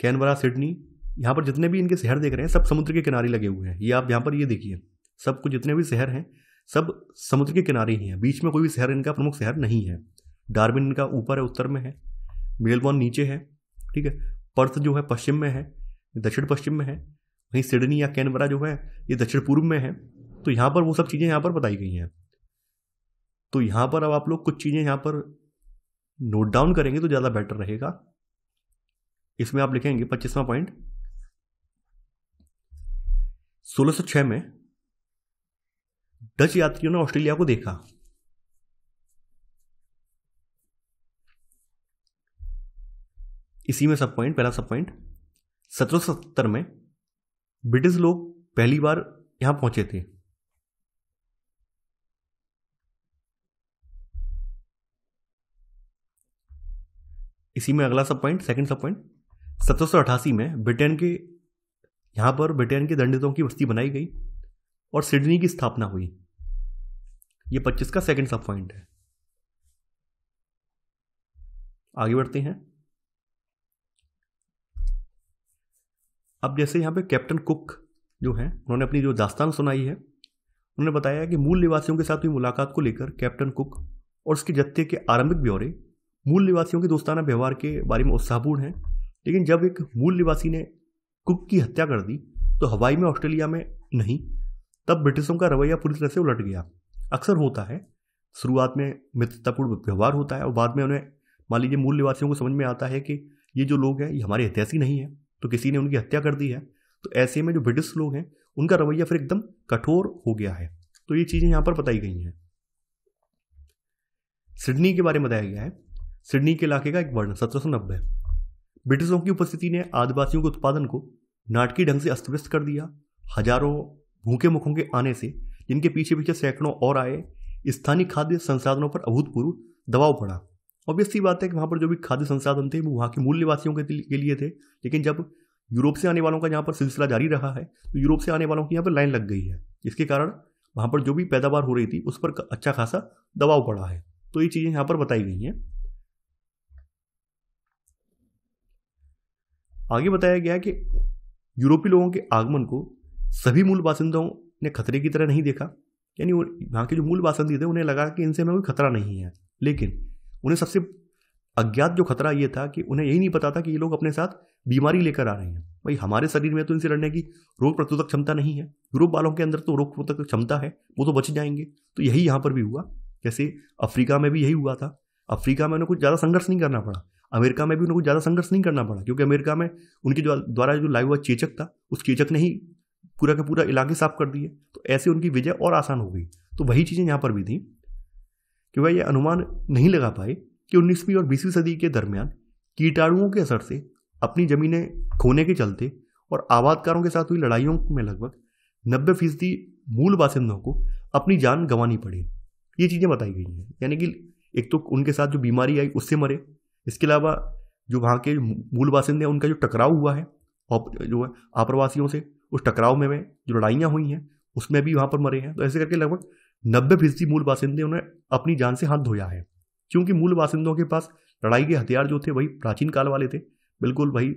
A: कैनबरा, सिडनी, यहाँ पर जितने भी इनके शहर देख रहे हैं सब समुद्र के किनारे लगे हुए हैं। ये आप यहाँ पर ये देखिए, सब कुछ जितने भी शहर हैं सब समुद्र के किनारे ही हैं। बीच में कोई भी शहर इनका प्रमुख शहर नहीं है। डार्विन इनका ऊपर है, उत्तर में है, मेलबर्न नीचे है, ठीक है, पर्थ जो है पश्चिम में है, दक्षिण पश्चिम में है, वहीं सिडनी या कैनबरा जो है ये दक्षिण पूर्व में है। तो यहाँ पर वो सब चीज़ें यहाँ पर बताई गई हैं। तो यहाँ पर अब आप लोग कुछ चीज़ें यहाँ पर नोट डाउन करेंगे तो ज़्यादा बेटर रहेगा। इसमें आप लिखेंगे 25वां पॉइंट, 1606 में डच यात्रियों ने ऑस्ट्रेलिया को देखा। इसी में सब पॉइंट, पहला सब पॉइंट 1770 में ब्रिटिश लोग पहली बार यहां पहुंचे थे। इसी में अगला सब पॉइंट, सेकंड सब पॉइंट, 1788 में ब्रिटेन के यहाँ पर ब्रिटेन के दंडितों की बस्ती बनाई गई और सिडनी की स्थापना हुई। ये 25 का सेकंड सब पॉइंट है। आगे बढ़ते हैं। अब जैसे यहाँ पे कैप्टन कुक जो हैं उन्होंने अपनी जो दास्तान सुनाई है, उन्होंने बताया कि मूल निवासियों के साथ हुई मुलाकात को लेकर कैप्टन कुक और उसके जत्थे के आरंभिक ब्यौरे मूल निवासियों के दोस्ताना व्यवहार के बारे में उत्साहपूर्ण हैं, लेकिन जब एक मूल निवासी ने कुक की हत्या कर दी तो हवाई में ऑस्ट्रेलिया में नहीं, तब ब्रिटिशों का रवैया पूरी तरह से उलट गया। अक्सर होता है, शुरुआत में मित्रतापूर्ण व्यवहार होता है और बाद में उन्हें मान लीजिए मूल निवासियों को समझ में आता है कि ये जो लोग हैं ये हमारे हितैषी नहीं है, तो किसी ने उनकी हत्या कर दी है, तो ऐसे में जो ब्रिटिश लोग हैं उनका रवैया फिर एकदम कठोर हो गया है। तो ये चीज़ें यहाँ पर बताई गई हैं। सिडनी के बारे में बताया गया है। सिडनी के इलाके का एक वर्णन 1790। ब्रिटिशों की उपस्थिति ने आदिवासियों के उत्पादन को नाटकीय ढंग से अस्त व्यस्त कर दिया। हजारों भूखे मुखों के आने से, जिनके पीछे पीछे सैकड़ों और आए, स्थानीय खाद्य संसाधनों पर अभूतपूर्व दबाव पड़ा। ऑब्वियस सी बात है कि वहाँ पर जो भी खाद्य संसाधन थे वो वहाँ के मूल निवासियों के लिए थे, लेकिन जब यूरोप से आने वालों का यहाँ पर सिलसिला जारी रहा है तो यूरोप से आने वालों की यहाँ पर लाइन लग गई है, जिसके कारण वहाँ पर जो भी पैदावार हो रही थी उस पर अच्छा खासा दबाव पड़ा है। तो ये चीज़ें यहाँ पर बताई गई हैं। आगे बताया गया है कि यूरोपीय लोगों के आगमन को सभी मूल बासिंदों ने खतरे की तरह नहीं देखा, यानी वहाँ के जो मूल बासिंदे थे उन्हें लगा कि इनसे हमें कोई खतरा नहीं है, लेकिन उन्हें सबसे अज्ञात जो खतरा ये था कि उन्हें यही नहीं पता था कि ये लोग अपने साथ बीमारी लेकर आ रहे हैं। भाई हमारे शरीर में तो इनसे लड़ने की रोग प्रतिरोधक क्षमता नहीं है, यूरोप वालों के अंदर तो रोग प्रतिरोधक क्षमता है, वो तो बच जाएंगे। तो यही यहाँ पर भी हुआ, जैसे अफ्रीका में भी यही हुआ था। अफ्रीका में उन्हें कुछ ज़्यादा संघर्ष नहीं करना पड़ा, अमेरिका में भी उन्हें कुछ ज़्यादा संघर्ष नहीं करना पड़ा, क्योंकि अमेरिका में उनके द्वारा जो लाया हुआ चेचक था उस चेचक ने ही पूरा का पूरा इलाके साफ कर दिए, तो ऐसे उनकी विजय और आसान हो गई। तो वही चीज़ें यहाँ पर भी थी कि वह ये अनुमान नहीं लगा पाए कि 19वीं और 20वीं सदी के दरमियान कीटाणुओं के असर से अपनी ज़मीनें खोने के चलते और आबादकारों के साथ हुई लड़ाइयों में लगभग 90% मूल बासिंदों को अपनी जान गंवानी पड़ी। ये चीज़ें बताई गई हैं, यानी कि एक तो उनके साथ जो बीमारी आई उससे मरे, इसके अलावा जो वहाँ के मूल बासिंदे उनका जो टकराव हुआ है और जो है आप्रवासियों से, उस टकराव में जो लड़ाइयाँ हुई हैं उसमें भी वहाँ पर मरे हैं। तो ऐसे करके लगभग 90% मूल बासिंदे उन्हें अपनी जान से हाथ धोया है, क्योंकि मूल बासिंदों के पास लड़ाई के हथियार जो थे वही प्राचीन काल वाले थे, बिल्कुल वही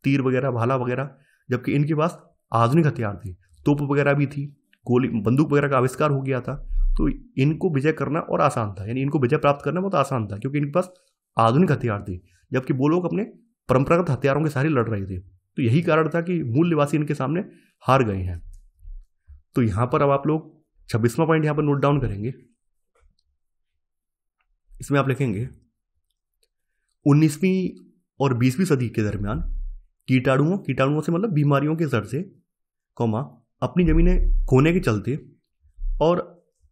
A: तीर वगैरह भाला वगैरह, जबकि इनके पास आधुनिक हथियार थे, तोप वगैरह भी थी, गोली बंदूक वगैरह का आविष्कार हो गया था। तो इनको विजय करना और आसान था, यानी इनको विजय प्राप्त करना बहुत आसान था, क्योंकि इनके पास आधुनिक हथियार थे, जबकि वो लोग अपने परंपरागत हथियारों के सहारे लड़ रहे थे। तो यही कारण था कि मूल निवासी इनके सामने हार गए हैं। तो यहाँ पर अब आप लोग 26वां पॉइंट यहाँ पर नोट डाउन करेंगे। इसमें आप लिखेंगे 19वीं और 20वीं सदी के दरमियान कीटाणुओं से मतलब बीमारियों के असर से अपनी जमीनें खोने के चलते और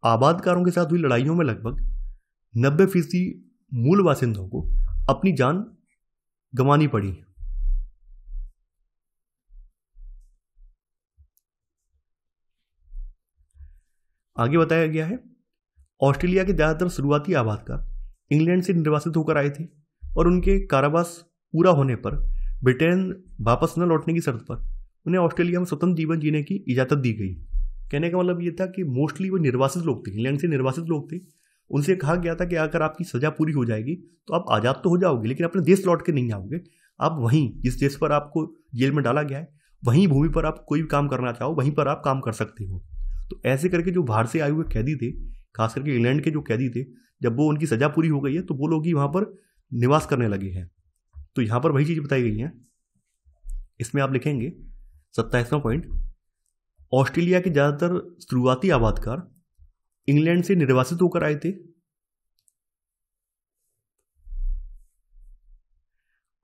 A: आबादकारों के साथ हुई लड़ाइयों में लगभग 90% मूल बासिंदों को अपनी जान गंवानी पड़ी। आगे बताया गया है ऑस्ट्रेलिया के ज़्यादातर शुरुआती आबादकार इंग्लैंड से निर्वासित होकर आए थे और उनके कारावास पूरा होने पर ब्रिटेन वापस न लौटने की शर्त पर उन्हें ऑस्ट्रेलिया में स्वतंत्र जीवन जीने की इजाज़त दी गई। कहने का मतलब ये था कि मोस्टली वो निर्वासित लोग थे, इंग्लैंड से निर्वासित लोग थे, उनसे कहा गया था कि अगर आपकी सज़ा पूरी हो जाएगी तो आप आज़ाद तो हो जाओगे, लेकिन अपने देश लौट के नहीं आओगे। आप वहीं जिस देश पर आपको जेल में डाला गया है वहीं भूमि पर आप कोई भी काम करना चाहो वहीं पर आप काम कर सकते हो। तो ऐसे करके जो बाहर से आए हुए कैदी थे, खास करके इंग्लैंड के जो कैदी थे, जब वो उनकी सज़ा पूरी हो गई है तो वो लोग ही वहाँ पर निवास करने लगे हैं। तो यहाँ पर वही चीज़ बताई गई है। इसमें आप लिखेंगे 27वां पॉइंट, ऑस्ट्रेलिया के ज़्यादातर शुरुआती आबादकार इंग्लैंड से निर्वासित होकर आए थे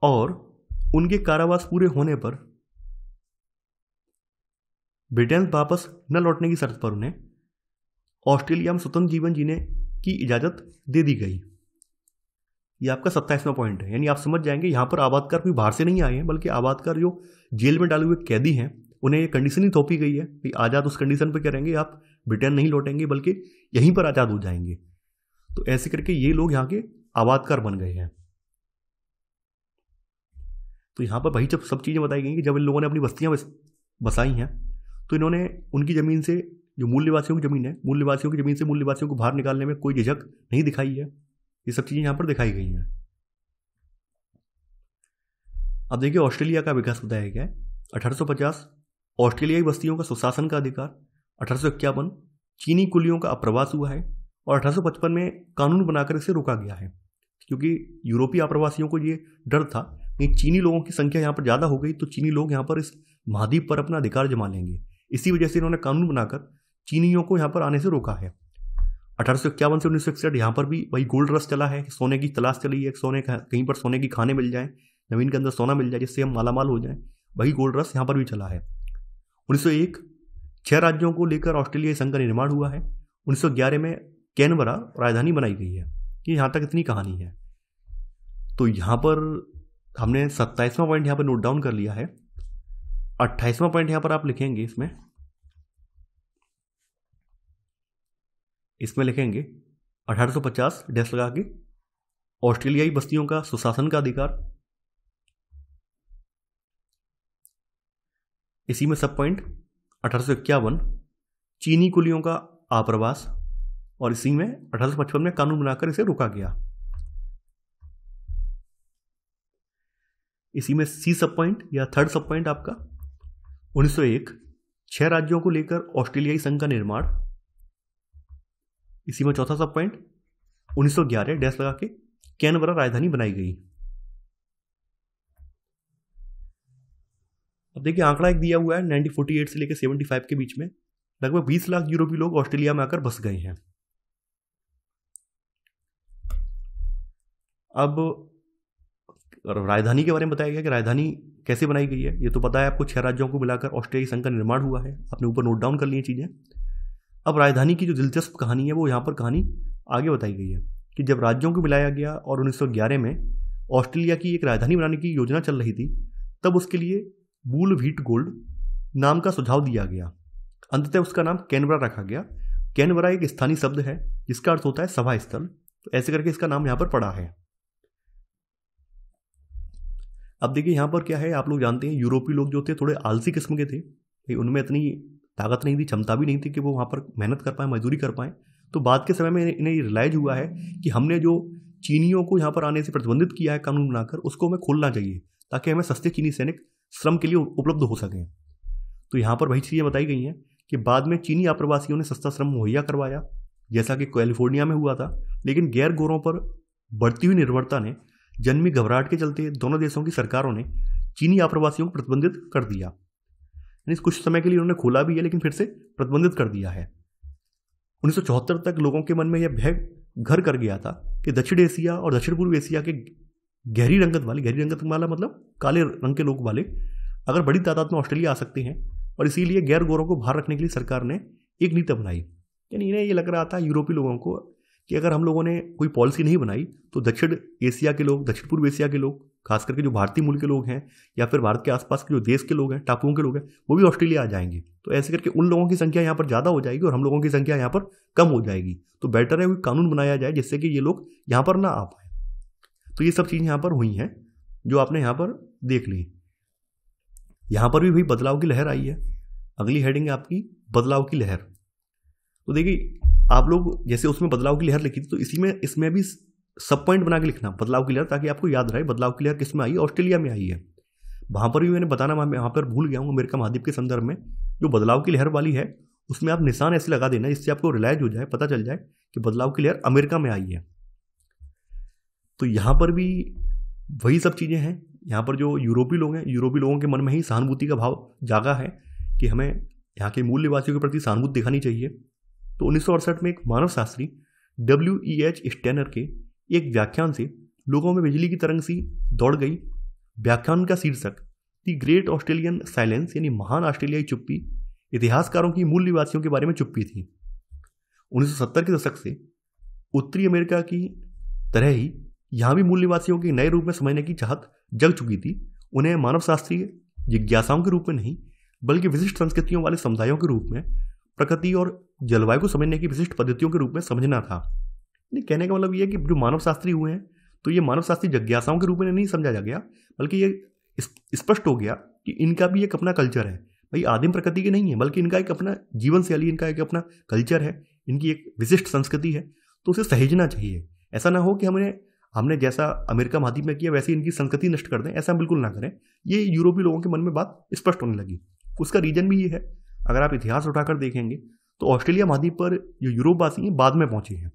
A: और उनके कारावास पूरे होने पर ब्रिटेन वापस न लौटने की शर्त पर उन्हें ऑस्ट्रेलिया में स्वतंत्र जीवन जीने की इजाज़त दे दी गई। ये आपका 27वां पॉइंट है, यानी आप समझ जाएंगे यहाँ पर आबादकार कोई बाहर से नहीं आए हैं, बल्कि आबादकार जो जेल में डाले हुए कैदी हैं उन्हें ये कंडीशन ही थोपी गई है कि आज़ाद उस कंडीशन पे करेंगे, आप ब्रिटेन नहीं लौटेंगे बल्कि यहीं पर आज़ाद हो जाएंगे। तो ऐसे करके ये लोग यहाँ के आबादकार बन गए हैं। तो यहाँ पर वही जब सब चीज़ें बताई गई कि जब इन लोगों ने अपनी बस्तियाँ बसाई हैं तो इन्होंने उनकी ज़मीन से, जो मूल निवासियों की ज़मीन है, मूल निवासियों की ज़मीन से मूल निवासियों को बाहर निकालने में कोई झिझक नहीं दिखाई है। ये सब चीज़ें यहाँ पर दिखाई गई हैं। अब देखिए ऑस्ट्रेलिया का विकास बताया गया है। 1850 ऑस्ट्रेलियाई बस्तियों का सुशासन का अधिकार। 1851 चीनी कुलियों का अप्रवास हुआ है और 1855 में कानून बनाकर इसे रोका गया है, क्योंकि यूरोपीय आप्रवासियों को ये डर था कि चीनी लोगों की संख्या यहाँ पर ज़्यादा हो गई तो चीनी लोग यहाँ पर इस महाद्वीप पर अपना अधिकार जमा लेंगे। इसी वजह से इन्होंने कानून बनाकर चीनियों को यहाँ पर आने से रोका है। 1851 से 1961 यहाँ पर भी वही गोल्ड रश चला है, सोने की तलाश चली है, सोने का कहीं पर सोने की खाने मिल जाए, जमीन के अंदर सोना मिल जाए जिससे हम मालामाल हो जाएं, वही गोल्ड रश यहाँ पर भी चला है। 1901 6 राज्यों को लेकर ऑस्ट्रेलियाई संघ का निर्माण हुआ है। 1911 में कैनबरा राजधानी बनाई गई है। कि यहाँ तक इतनी कहानी है। तो यहाँ पर हमने 27वां पॉइंट यहाँ पर नोट डाउन कर लिया है। 28वां पॉइंट यहाँ पर आप लिखेंगे, इसमें लिखेंगे 1850 डैश लगा के ऑस्ट्रेलियाई बस्तियों का सुशासन का अधिकार। इसी में सब पॉइंट 1851 चीनी कुलियों का आप्रवास, और इसी में 1855 में कानून बनाकर इसे रोका गया। इसी में सी सब पॉइंट या थर्ड सब पॉइंट आपका 1901 6 राज्यों को लेकर ऑस्ट्रेलियाई संघ का निर्माण। इसी में चौथा सब पॉइंट 1911 डैश लगा के कैनबरा राजधानी बनाई गई। अब देखिए आंकड़ा एक दिया हुआ है 1948 से लेकर 75 के बीच में लगभग 20 लाख यूरोपीय लोग ऑस्ट्रेलिया में आकर बस गए हैं। अब राजधानी के बारे में बताया गया कि राजधानी कैसे बनाई गई है। ये तो पता है आपको, 6 राज्यों को मिलाकर ऑस्ट्रेलियाई संघ का निर्माण हुआ है। आपने ऊपर नोट डाउन कर ली चीजें। अब राजधानी की जो दिलचस्प कहानी है वो यहाँ पर कहानी आगे बताई गई है कि जब राज्यों को मिलाया गया और 1911 में ऑस्ट्रेलिया की एक राजधानी बनाने की योजना चल रही थी, तब उसके लिए बुल व्हीट गोल्ड नाम का सुझाव दिया गया। अंततः उसका नाम कैनबरा रखा गया। कैनबरा एक स्थानीय शब्द है जिसका अर्थ होता है सभा स्थल, तो ऐसे करके इसका नाम यहाँ पर पड़ा है। अब देखिए यहाँ पर क्या है, आप लोग जानते हैं यूरोपीय लोग जो थे थोड़े आलसी किस्म के थे, उनमें इतनी ताकत नहीं थी, क्षमता भी नहीं थी कि वो वहाँ पर मेहनत कर पाए, मजदूरी कर पाए। तो बाद के समय में इन्हें रियलाइज हुआ है कि हमने जो चीनियों को यहाँ पर आने से प्रतिबंधित किया है कानून बनाकर, उसको हमें खोलना चाहिए ताकि हमें सस्ते चीनी सैनिक श्रम के लिए उपलब्ध हो सकें। तो यहाँ पर वही चीज़ें बताई गई हैं कि बाद में चीनी आप्रवासियों ने सस्ता श्रम मुहैया करवाया, जैसा कि कैलिफोर्निया में हुआ था। लेकिन गैर गोरों पर बढ़ती हुई निर्भरता ने जन्मी घबराहट के चलते दोनों देशों की सरकारों ने चीनी आप्रवासियों को प्रतिबंधित कर दिया। यानी कुछ समय के लिए उन्होंने खोला भी है लेकिन फिर से प्रतिबंधित कर दिया है। 1974 तक लोगों के मन में यह भय घर कर गया था कि दक्षिण एशिया और दक्षिण पूर्व एशिया के गहरी रंगत वाला मतलब काले रंग के लोग वाले अगर बड़ी तादाद में ऑस्ट्रेलिया आ सकते हैं, और इसीलिए गैर गोरों को बाहर रखने के लिए सरकार ने एक नीति अपनाई। यानी इन्हें ये लग रहा था यूरोपीय लोगों को कि अगर हम लोगों ने कोई पॉलिसी नहीं बनाई तो दक्षिण एशिया के लोग, दक्षिण पूर्व एशिया के लोग, खास करके जो भारतीय मूल के लोग हैं या फिर भारत के आसपास के जो देश के लोग हैं, टापुओं के लोग हैं, वो भी ऑस्ट्रेलिया आ जाएंगे। तो ऐसे करके उन लोगों की संख्या यहाँ पर ज़्यादा हो जाएगी और हम लोगों की संख्या यहाँ पर कम हो जाएगी। तो बेटर है कोई कानून बनाया जाए जिससे कि ये लोग यहाँ पर ना आ पाए। तो ये सब चीज़ें यहाँ पर हुई हैं जो आपने यहाँ पर देख ली। यहाँ पर भी भाई बदलाव की लहर आई है। अगली हेडिंग है आपकी बदलाव की लहर। तो देखिए आप लोग जैसे उसमें बदलाव की लहर लिखी थी, तो इसमें भी सब पॉइंट बना के लिखना बदलाव की लहर, ताकि आपको याद रहे बदलाव की लहर किस में आई, ऑस्ट्रेलिया में आई है। वहाँ पर भी मैंने बताना, वहाँ पर भूल गया हूँ, अमेरिका महाद्वीप के संदर्भ में जो बदलाव की लहर वाली है उसमें आप निशान ऐसे लगा देना जिससे आपको रियलाइज हो जाए, पता चल जाए कि बदलाव की लहर अमेरिका में आई है। तो यहाँ पर भी वही सब चीज़ें हैं। यहाँ पर जो यूरोपीय लोग हैं, यूरोपीय लोगों के मन में ही सहानुभूति का भाव जागा है कि हमें यहाँ के मूल निवासियों के प्रति सहानुभूति दिखानी चाहिए। तो 1968 में एक मानव शास्त्री W.E.H. स्टेनर के एक व्याख्यान से लोगों में बिजली की तरंग सी दौड़ गई। व्याख्यान का शीर्षक द ग्रेट ऑस्ट्रेलियन साइलेंस, यानी महान ऑस्ट्रेलियाई चुप्पी, इतिहासकारों की मूल निवासियों के बारे में चुप्पी थी। 1970 के दशक से उत्तरी अमेरिका की तरह ही यहाँ भी मूल निवासियों के नए रूप में समझने की चाहत जग चुकी थी। उन्हें मानव शास्त्रीय जिज्ञासाओं के रूप में नहीं बल्कि विशिष्ट संस्कृतियों वाले समुदायों के रूप में, प्रकृति और जलवायु को समझने की विशिष्ट पद्धतियों के रूप में समझना था। कहने का मतलब ये है कि जो मानव शास्त्री हुए हैं तो ये मानव शास्त्री जिज्ञासाओं के रूप में नहीं समझा जा गया, बल्कि ये स्पष्ट हो गया कि इनका भी एक अपना कल्चर है। भाई आदिम प्रकृति के नहीं है, बल्कि इनका एक अपना जीवन शैली, इनका एक अपना कल्चर है, इनकी एक विशिष्ट संस्कृति है, तो उसे सहेजना चाहिए। ऐसा ना हो कि हमने जैसा अमेरिका महाद्वीप में किया वैसे इनकी संस्कृति नष्ट कर दें, ऐसा बिल्कुल ना करें। ये यूरोपीय लोगों के मन में बात स्पष्ट होने लगी। उसका रीजन भी ये है, अगर आप इतिहास उठाकर देखेंगे तो ऑस्ट्रेलिया महाद्वीप पर जो यूरोपवासी हैं बाद में पहुंचे हैं,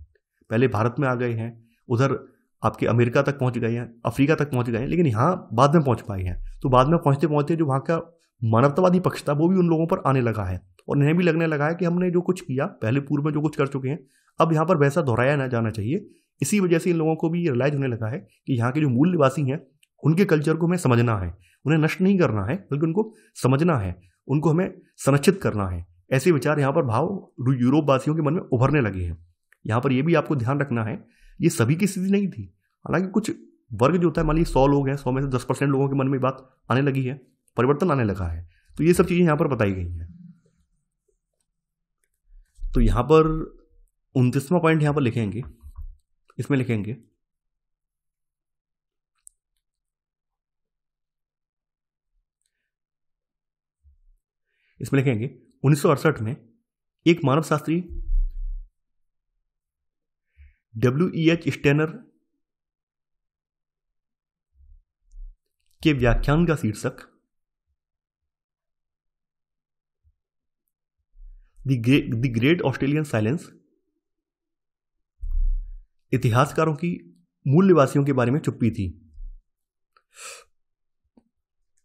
A: पहले भारत में आ गए हैं, उधर आपके अमेरिका तक पहुंच गए हैं, अफ्रीका तक पहुंच गए हैं, लेकिन यहाँ बाद में पहुंच पाए हैं। तो बाद में पहुंचते पहुंचते जो वहाँ का मानवतावादी पक्ष था वो भी उन लोगों पर आने लगा है, और इन्हें भी लगने लगा है कि हमने जो कुछ किया पहले पूर्व में जो कुछ कर चुके हैं, अब यहाँ पर वैसा दोहराया ना जाना चाहिए। इसी वजह से इन लोगों को भी रियलाइज होने लगा है कि यहाँ के जो मूल निवासी हैं उनके कल्चर को हमें समझना है, उन्हें नष्ट नहीं करना है, बल्कि उनको समझना है, उनको हमें संरक्षित करना है। ऐसे विचार यहाँ पर भाव यूरोप वासियों के मन में उभरने लगे हैं। यहाँ पर यह भी आपको ध्यान रखना है, ये सभी की स्थिति नहीं थी। हालांकि कुछ वर्ग जो होता है, मान लीजिए 100 लोग हैं, 100 में से 10% लोगों के मन में बात आने लगी है, परिवर्तन आने लगा है। तो ये सब चीजें यहाँ पर बताई गई हैं। तो यहाँ पर 29वां पॉइंट यहाँ पर लिखेंगे, इसमें लिखेंगे इसमें लिखेंगे 1968 में एक मानव शास्त्री WEH स्टेनर के व्याख्यान का शीर्षक द ग्रेट ऑस्ट्रेलियन साइलेंस, इतिहासकारों की मूल निवासियों के बारे में चुप्पी थी।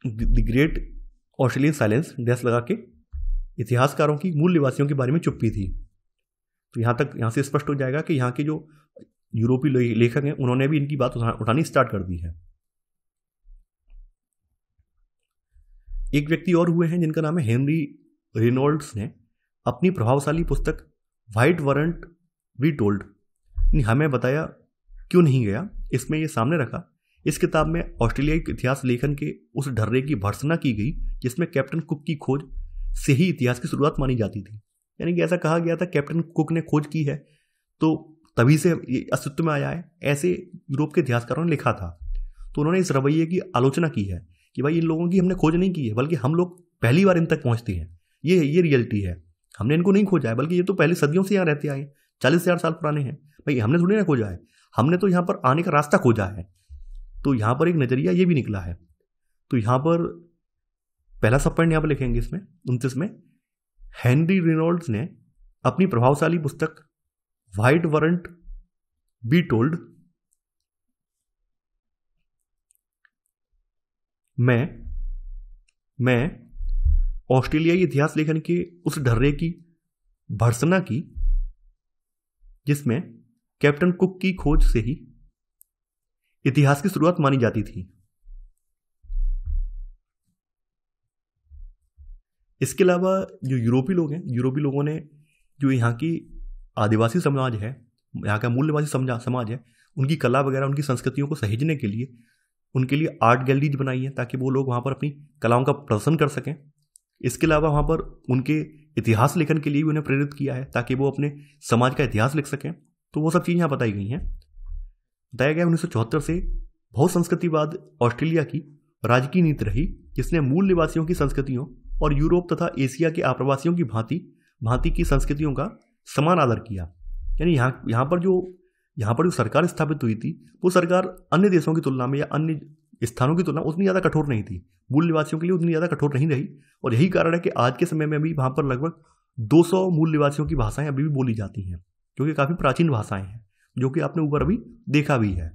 A: The great Australian silence dash लगा के इतिहासकारों की मूल निवासियों के बारे में चुप्पी थी। तो यहाँ से स्पष्ट हो जाएगा कि यहाँ के जो यूरोपीय लेखक हैं उन्होंने भी इनकी बात उठानी स्टार्ट कर दी है। एक व्यक्ति और हुए हैं जिनका नाम है हेनरी रेनॉल्ड्स ने अपनी प्रभावशाली पुस्तक व्हाइट वरंट बी टोल्ड, हमें बताया क्यों नहीं गया, इसमें यह सामने रखा। इस किताब में ऑस्ट्रेलियाई इतिहास लेखन के उस ढर्रे की भर्त्सना की गई जिसमें कैप्टन कुक की खोज से ही इतिहास की शुरुआत मानी जाती थी। यानी कि ऐसा कहा गया था कैप्टन कुक ने खोज की है तो तभी से ये अस्तित्व में आया है, ऐसे यूरोप के इतिहासकारों ने लिखा था। तो उन्होंने इस रवैये की आलोचना की है कि भाई इन लोगों की हमने खोज नहीं की है, बल्कि हम लोग पहली बार इन तक पहुंचते हैं। ये रियलिटी है, हमने इनको नहीं खोजा है, बल्कि ये तो पहले सदियों से यहाँ रहते आए, 40,000 साल पुराने हैं। भाई हमने थोड़ी ना खोजा है, हमने तो यहाँ पर आने का रास्ता खोजा है। तो यहाँ पर एक नजरिया ये भी निकला है। तो यहाँ पर पहला सब पॉइंट यहाँ पर लिखेंगे इसमें 29 में, हेनरी रेनॉल्ड्स ने अपनी प्रभावशाली पुस्तक व्हाइट वरंट बी टोल्ड मैं ऑस्ट्रेलियाई इतिहास लेखन के उस ढर्रे की भर्त्सना की जिसमें कैप्टन कुक की खोज से ही इतिहास की शुरुआत मानी जाती थी। इसके अलावा जो यूरोपीय लोग हैं, यूरोपीय लोगों ने जो यहाँ की आदिवासी समाज है, यहाँ का मूल निवासी समाज है, उनकी कला वगैरह, उनकी संस्कृतियों को सहेजने के लिए उनके लिए आर्ट गैलरीज बनाई है ताकि वो लोग वहाँ पर अपनी कलाओं का प्रदर्शन कर सकें। इसके अलावा वहाँ पर उनके इतिहास लेखन के लिए भी उन्हें प्रेरित किया है ताकि वो अपने समाज का इतिहास लिख सकें। तो वो सब चीज़ यहाँ बताई गई हैं। बताया गया 1974 से बहुसंस्कृतिवाद ऑस्ट्रेलिया की राजकीय नीति रही, जिसने मूल निवासियों की संस्कृतियों और यूरोप तथा एशिया के आप्रवासियों की भांति की संस्कृतियों का समान आदर किया। यानी यहाँ पर जो सरकार स्थापित हुई थी वो सरकार अन्य देशों की तुलना में या अन्य स्थानों की तुलना उतनी ज़्यादा कठोर नहीं थी, मूल निवासियों के लिए उतनी ज़्यादा कठोर नहीं रही। और यही कारण है कि आज के समय में भी वहाँ पर लगभग 200 मूल निवासियों की भाषाएं अभी भी बोली जाती हैं, जो कि काफ़ी प्राचीन भाषाएं हैं, जो कि आपने ऊपर अभी देखा भी है।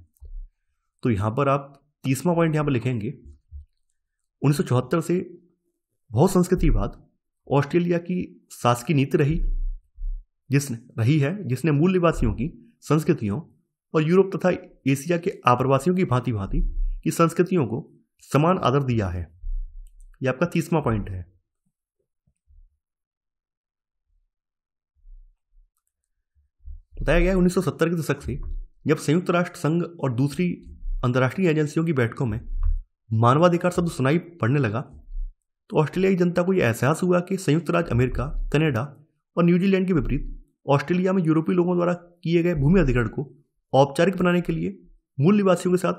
A: तो यहाँ पर आप 30वां पॉइंट यहाँ पर लिखेंगे, 1974 से बहुसंस्कृतिवाद ऑस्ट्रेलिया की शासकीय नीति रही जिसने मूल निवासियों की संस्कृतियों और यूरोप तथा एशिया के आप्रवासियों की भांति की संस्कृतियों को समान आदर दिया है। यह आपका 30वां पॉइंट है। बताया गया 1970 के दशक से जब संयुक्त राष्ट्र संघ और दूसरी अंतर्राष्ट्रीय एजेंसियों की बैठकों में मानवाधिकार शब्द सुनाई पड़ने लगा, तो ऑस्ट्रेलियाई जनता को यह एहसास हुआ कि संयुक्त राज्य अमेरिका, कनाडा और न्यूजीलैंड के विपरीत ऑस्ट्रेलिया में यूरोपीय लोगों द्वारा किए गए भूमि अधिग्रहण को औपचारिक बनाने के लिए मूल निवासियों के साथ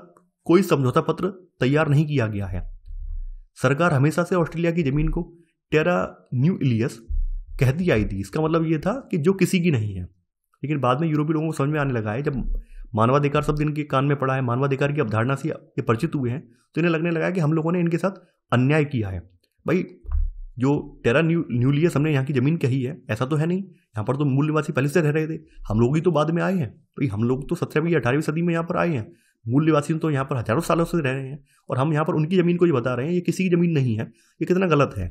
A: कोई समझौता पत्र तैयार नहीं किया गया है। सरकार हमेशा से ऑस्ट्रेलिया की ज़मीन को टेरा न्यू इलियस कहती आई थी। इसका मतलब ये था कि जो किसी की नहीं है। लेकिन बाद में यूरोपीय लोगों को समझ में आने लगा है, जब मानवाधिकार शब्द इनके कान में पड़ा है, मानवाधिकार की अवधारणा से ये परिचित हुए हैं, तो इन्हें लगने लगा है कि हम लोगों ने इनके साथ अन्याय किया है। भाई जो टेरा न्यूलियस हमने यहाँ की ज़मीन कही है, ऐसा तो है नहीं, यहाँ पर तो मूल निवासी पहले से रह रहे थे, हम लोग ही तो बाद में आए हैं। भाई हम लोग तो 17वीं 18वीं सदी में यहाँ पर आए हैं, मूल निवासी तो यहाँ पर हजारों सालों से रह रहे हैं, और हम यहाँ पर उनकी ज़मीन को ही बता रहे हैं ये किसी की ज़मीन नहीं है, ये कितना गलत है।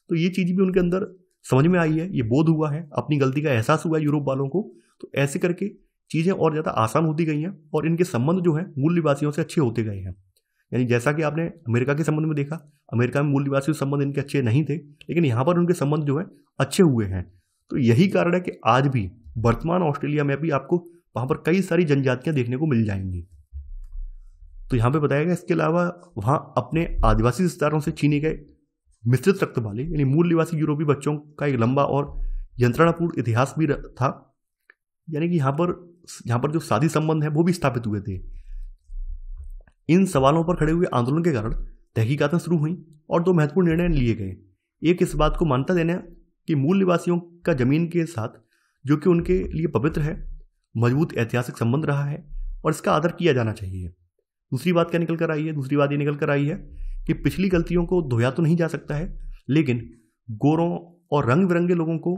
A: तो ये चीज़ भी उनके अंदर समझ में आई है, ये बोध हुआ है, अपनी गलती का एहसास हुआ है यूरोप वालों को। तो ऐसे करके चीज़ें और ज़्यादा आसान होती गई हैं और इनके संबंध जो है मूल निवासियों से अच्छे होते गए हैं। यानी जैसा कि आपने अमेरिका के संबंध में देखा, अमेरिका में मूल निवासियों से संबंध इनके अच्छे नहीं थे, लेकिन यहाँ पर उनके संबंध जो है अच्छे हुए हैं। तो यही कारण है कि आज भी वर्तमान ऑस्ट्रेलिया में भी आपको वहाँ पर कई सारी जनजातियाँ देखने को मिल जाएंगी। तो यहाँ पे बताया गया, इसके अलावा वहाँ अपने आदिवासी रिश्तेदारों से छीने गए मिश्रित रक्त वाले यानी मूल निवासी यूरोपीय बच्चों का एक लंबा और यंत्रणापूर्ण इतिहास भी था। यानी कि यहाँ पर जो शादी संबंध है वो भी स्थापित हुए थे। इन सवालों पर खड़े हुए आंदोलन के कारण तहकीकातें शुरू हुई और दो महत्वपूर्ण निर्णय लिए गए। एक, इस बात को मान्यता देना कि मूल निवासियों का जमीन के साथ, जो कि उनके लिए पवित्र है, मजबूत ऐतिहासिक संबंध रहा है और इसका आदर किया जाना चाहिए। दूसरी बात क्या निकल कर आई है? दूसरी बात ये निकल कर आई है कि पिछली गलतियों को धोया तो नहीं जा सकता है, लेकिन गोरों और रंग बिरंगे लोगों को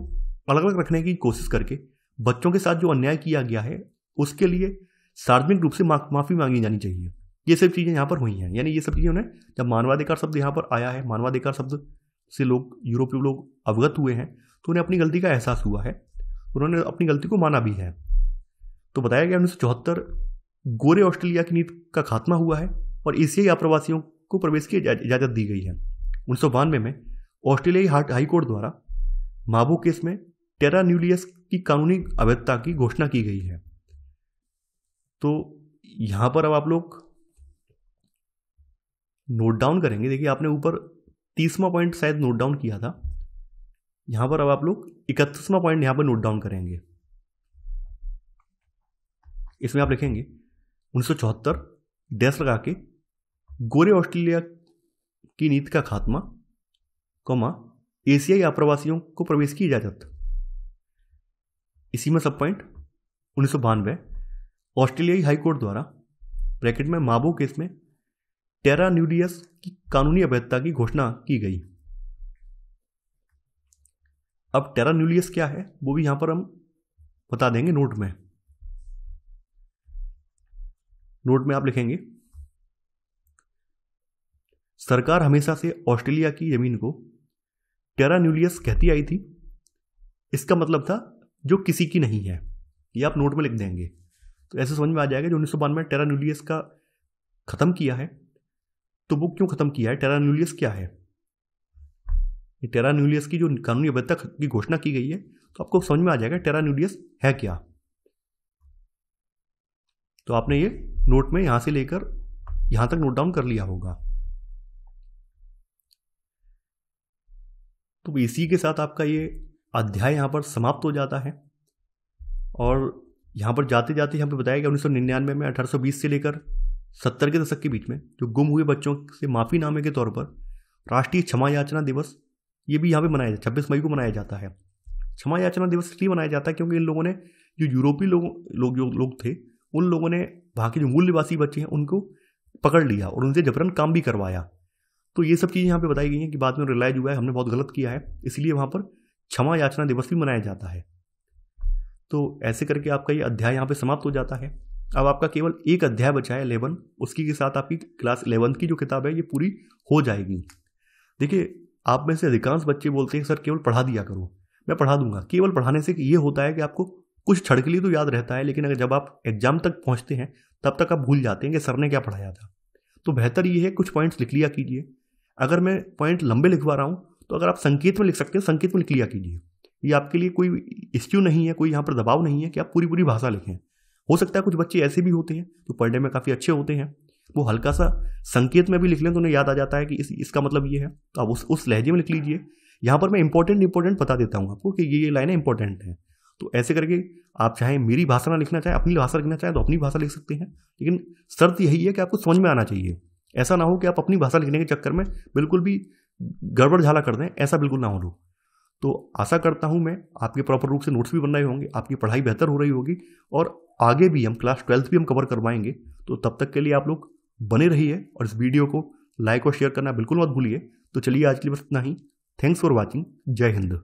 A: अलग अलग रखने की कोशिश करके बच्चों के साथ जो अन्याय किया गया है उसके लिए सार्वजनिक रूप से माफ़ी मांगी जानी चाहिए। ये सब चीज़ें यहाँ पर हुई हैं। यानी ये सब चीज़ें उन्हें, जब मानवाधिकार शब्द यहाँ पर आया है, मानवाधिकार शब्द से यूरोपीय लोग अवगत हुए हैं, तो उन्हें अपनी गलती का एहसास हुआ है, उन्होंने अपनी गलती को माना भी है। तो बताया गया 1974 गोरे ऑस्ट्रेलिया की नीति का खात्मा हुआ है और एशियाई आप्रवासियों को प्रवेश की इजाज़त दी गई है। 1992 में ऑस्ट्रेलियाई हाई कोर्ट द्वारा माबो केस में टेरा न्यूलियस की कानूनी अवैधता की घोषणा की गई है। तो यहाँ पर अब आप लोग नोट डाउन करेंगे। देखिए आपने ऊपर 30वां पॉइंट शायद नोट डाउन किया था, यहाँ पर अब आप लोग 31वां पॉइंट यहाँ पर नोट डाउन करेंगे। इसमें आप लिखेंगे 1974 डैश लगा के गोरे ऑस्ट्रेलिया की नीति का खात्मा, एशियाई आप्रवासियों को प्रवेश की इजाज़त। इसी में सब पॉइंट 1992 ऑस्ट्रेलियाई हाई कोर्ट द्वारा ब्रैकेट में माबो केस में टेरा न्यूलियस की कानूनी अवैधता की घोषणा की गई। अब टेरा न्यूलियस क्या है वो भी यहां पर हम बता देंगे नोट में। नोट में आप लिखेंगे, सरकार हमेशा से ऑस्ट्रेलिया की जमीन को टेरा न्यूलियस कहती आई थी। इसका मतलब था जो किसी की नहीं है। ये आप नोट में लिख देंगे तो ऐसे समझ में आ जाएगा। जो 1992 में टेरा न्यूलियस का खत्म किया है, तो वो क्यों खत्म किया है, टेरा न्यूलियस क्या है, ये टेरा न्यूलियस की जो कानूनी अवैधता की घोषणा की गई है, तो आपको समझ में आ जाएगा टेरा न्यूलियस है क्या। तो आपने ये नोट में यहां से लेकर यहां तक नोट डाउन कर लिया होगा। तो इसी के साथ आपका ये अध्याय यहां पर समाप्त हो जाता है। और यहां पर जाते जाते यहां पर बताया गया 1999 में 1820 से लेकर 70 के दशक के बीच में जो गुम हुए बच्चों से माफीनामे के तौर पर राष्ट्रीय क्षमा याचना दिवस, ये भी यहाँ पे मनाया जाता है, 26 मई को मनाया जाता है। क्षमा याचना दिवस इसलिए मनाया जाता है क्योंकि इन लोगों ने, जो यूरोपीय लोग थे, उन लोगों ने वहाँ के जो मूल निवासी बच्चे हैं उनको पकड़ लिया और उनसे जबरन काम भी करवाया। तो ये सब चीज़ें यहाँ पे बताई गई हैं कि बाद में रियलाइज हुआ है हमने बहुत गलत किया है, इसलिए वहाँ पर क्षमा याचना दिवस भी मनाया जाता है। तो ऐसे करके आपका ये अध्याय यहाँ पे समाप्त हो जाता है। अब आपका केवल एक अध्याय बचा है 11, उसकी के साथ आपकी क्लास 11 की जो किताब है ये पूरी हो जाएगी। देखिए आप में से अधिकांश बच्चे बोलते हैं सर केवल पढ़ा दिया करो, मैं पढ़ा दूंगा। केवल पढ़ाने से ये होता है कि आपको कुछ क्षण के लिए तो याद रहता है, लेकिन अगर जब आप एग्जाम तक पहुंचते हैं तब तक आप भूल जाते हैं कि सर ने क्या पढ़ाया था। तो बेहतर ये है कुछ पॉइंट्स लिख लिया कीजिए। अगर मैं पॉइंट लंबे लिखवा रहा हूँ तो अगर आप संकेत में लिख सकते हैं, संकेत में लिख लिया कीजिए। ये आपके लिए कोई इश्यू नहीं है, कोई यहाँ पर दबाव नहीं है कि आप पूरी पूरी भाषा लिखें। हो सकता है कुछ बच्चे ऐसे भी होते हैं जो पढ़ने में काफ़ी अच्छे होते हैं, वो हल्का सा संकेत में भी लिख लें तो उन्हें याद आ जाता है कि इसका मतलब ये है, तो आप उस लहजे में लिख लीजिए। यहाँ पर मैं इंपॉर्टेंट बता देता हूँ आपको कि ये लाइनें इंपॉर्टेंट हैं। तो ऐसे करके आप चाहे मेरी भाषा ना लिखना चाहें, अपनी भाषा लिखना चाहें तो अपनी भाषा लिख सकते हैं, लेकिन शर्त यही है कि आपको समझ में आना चाहिए। ऐसा ना हो कि आप अपनी भाषा लिखने के चक्कर में बिल्कुल भी गड़बड़ झाला कर दें, ऐसा बिल्कुल ना हो। तो आशा करता हूँ मैं आपके प्रॉपर रूप से नोट्स भी बन रहे होंगे, आपकी पढ़ाई बेहतर हो रही होगी और आगे भी हम क्लास 12th भी हम कवर करवाएंगे। तो तब तक के लिए आप लोग बने रहिए और इस वीडियो को लाइक और शेयर करना बिल्कुल मत भूलिए। तो चलिए आज के लिए बस इतना ही। Thanks for watching. जय हिंद।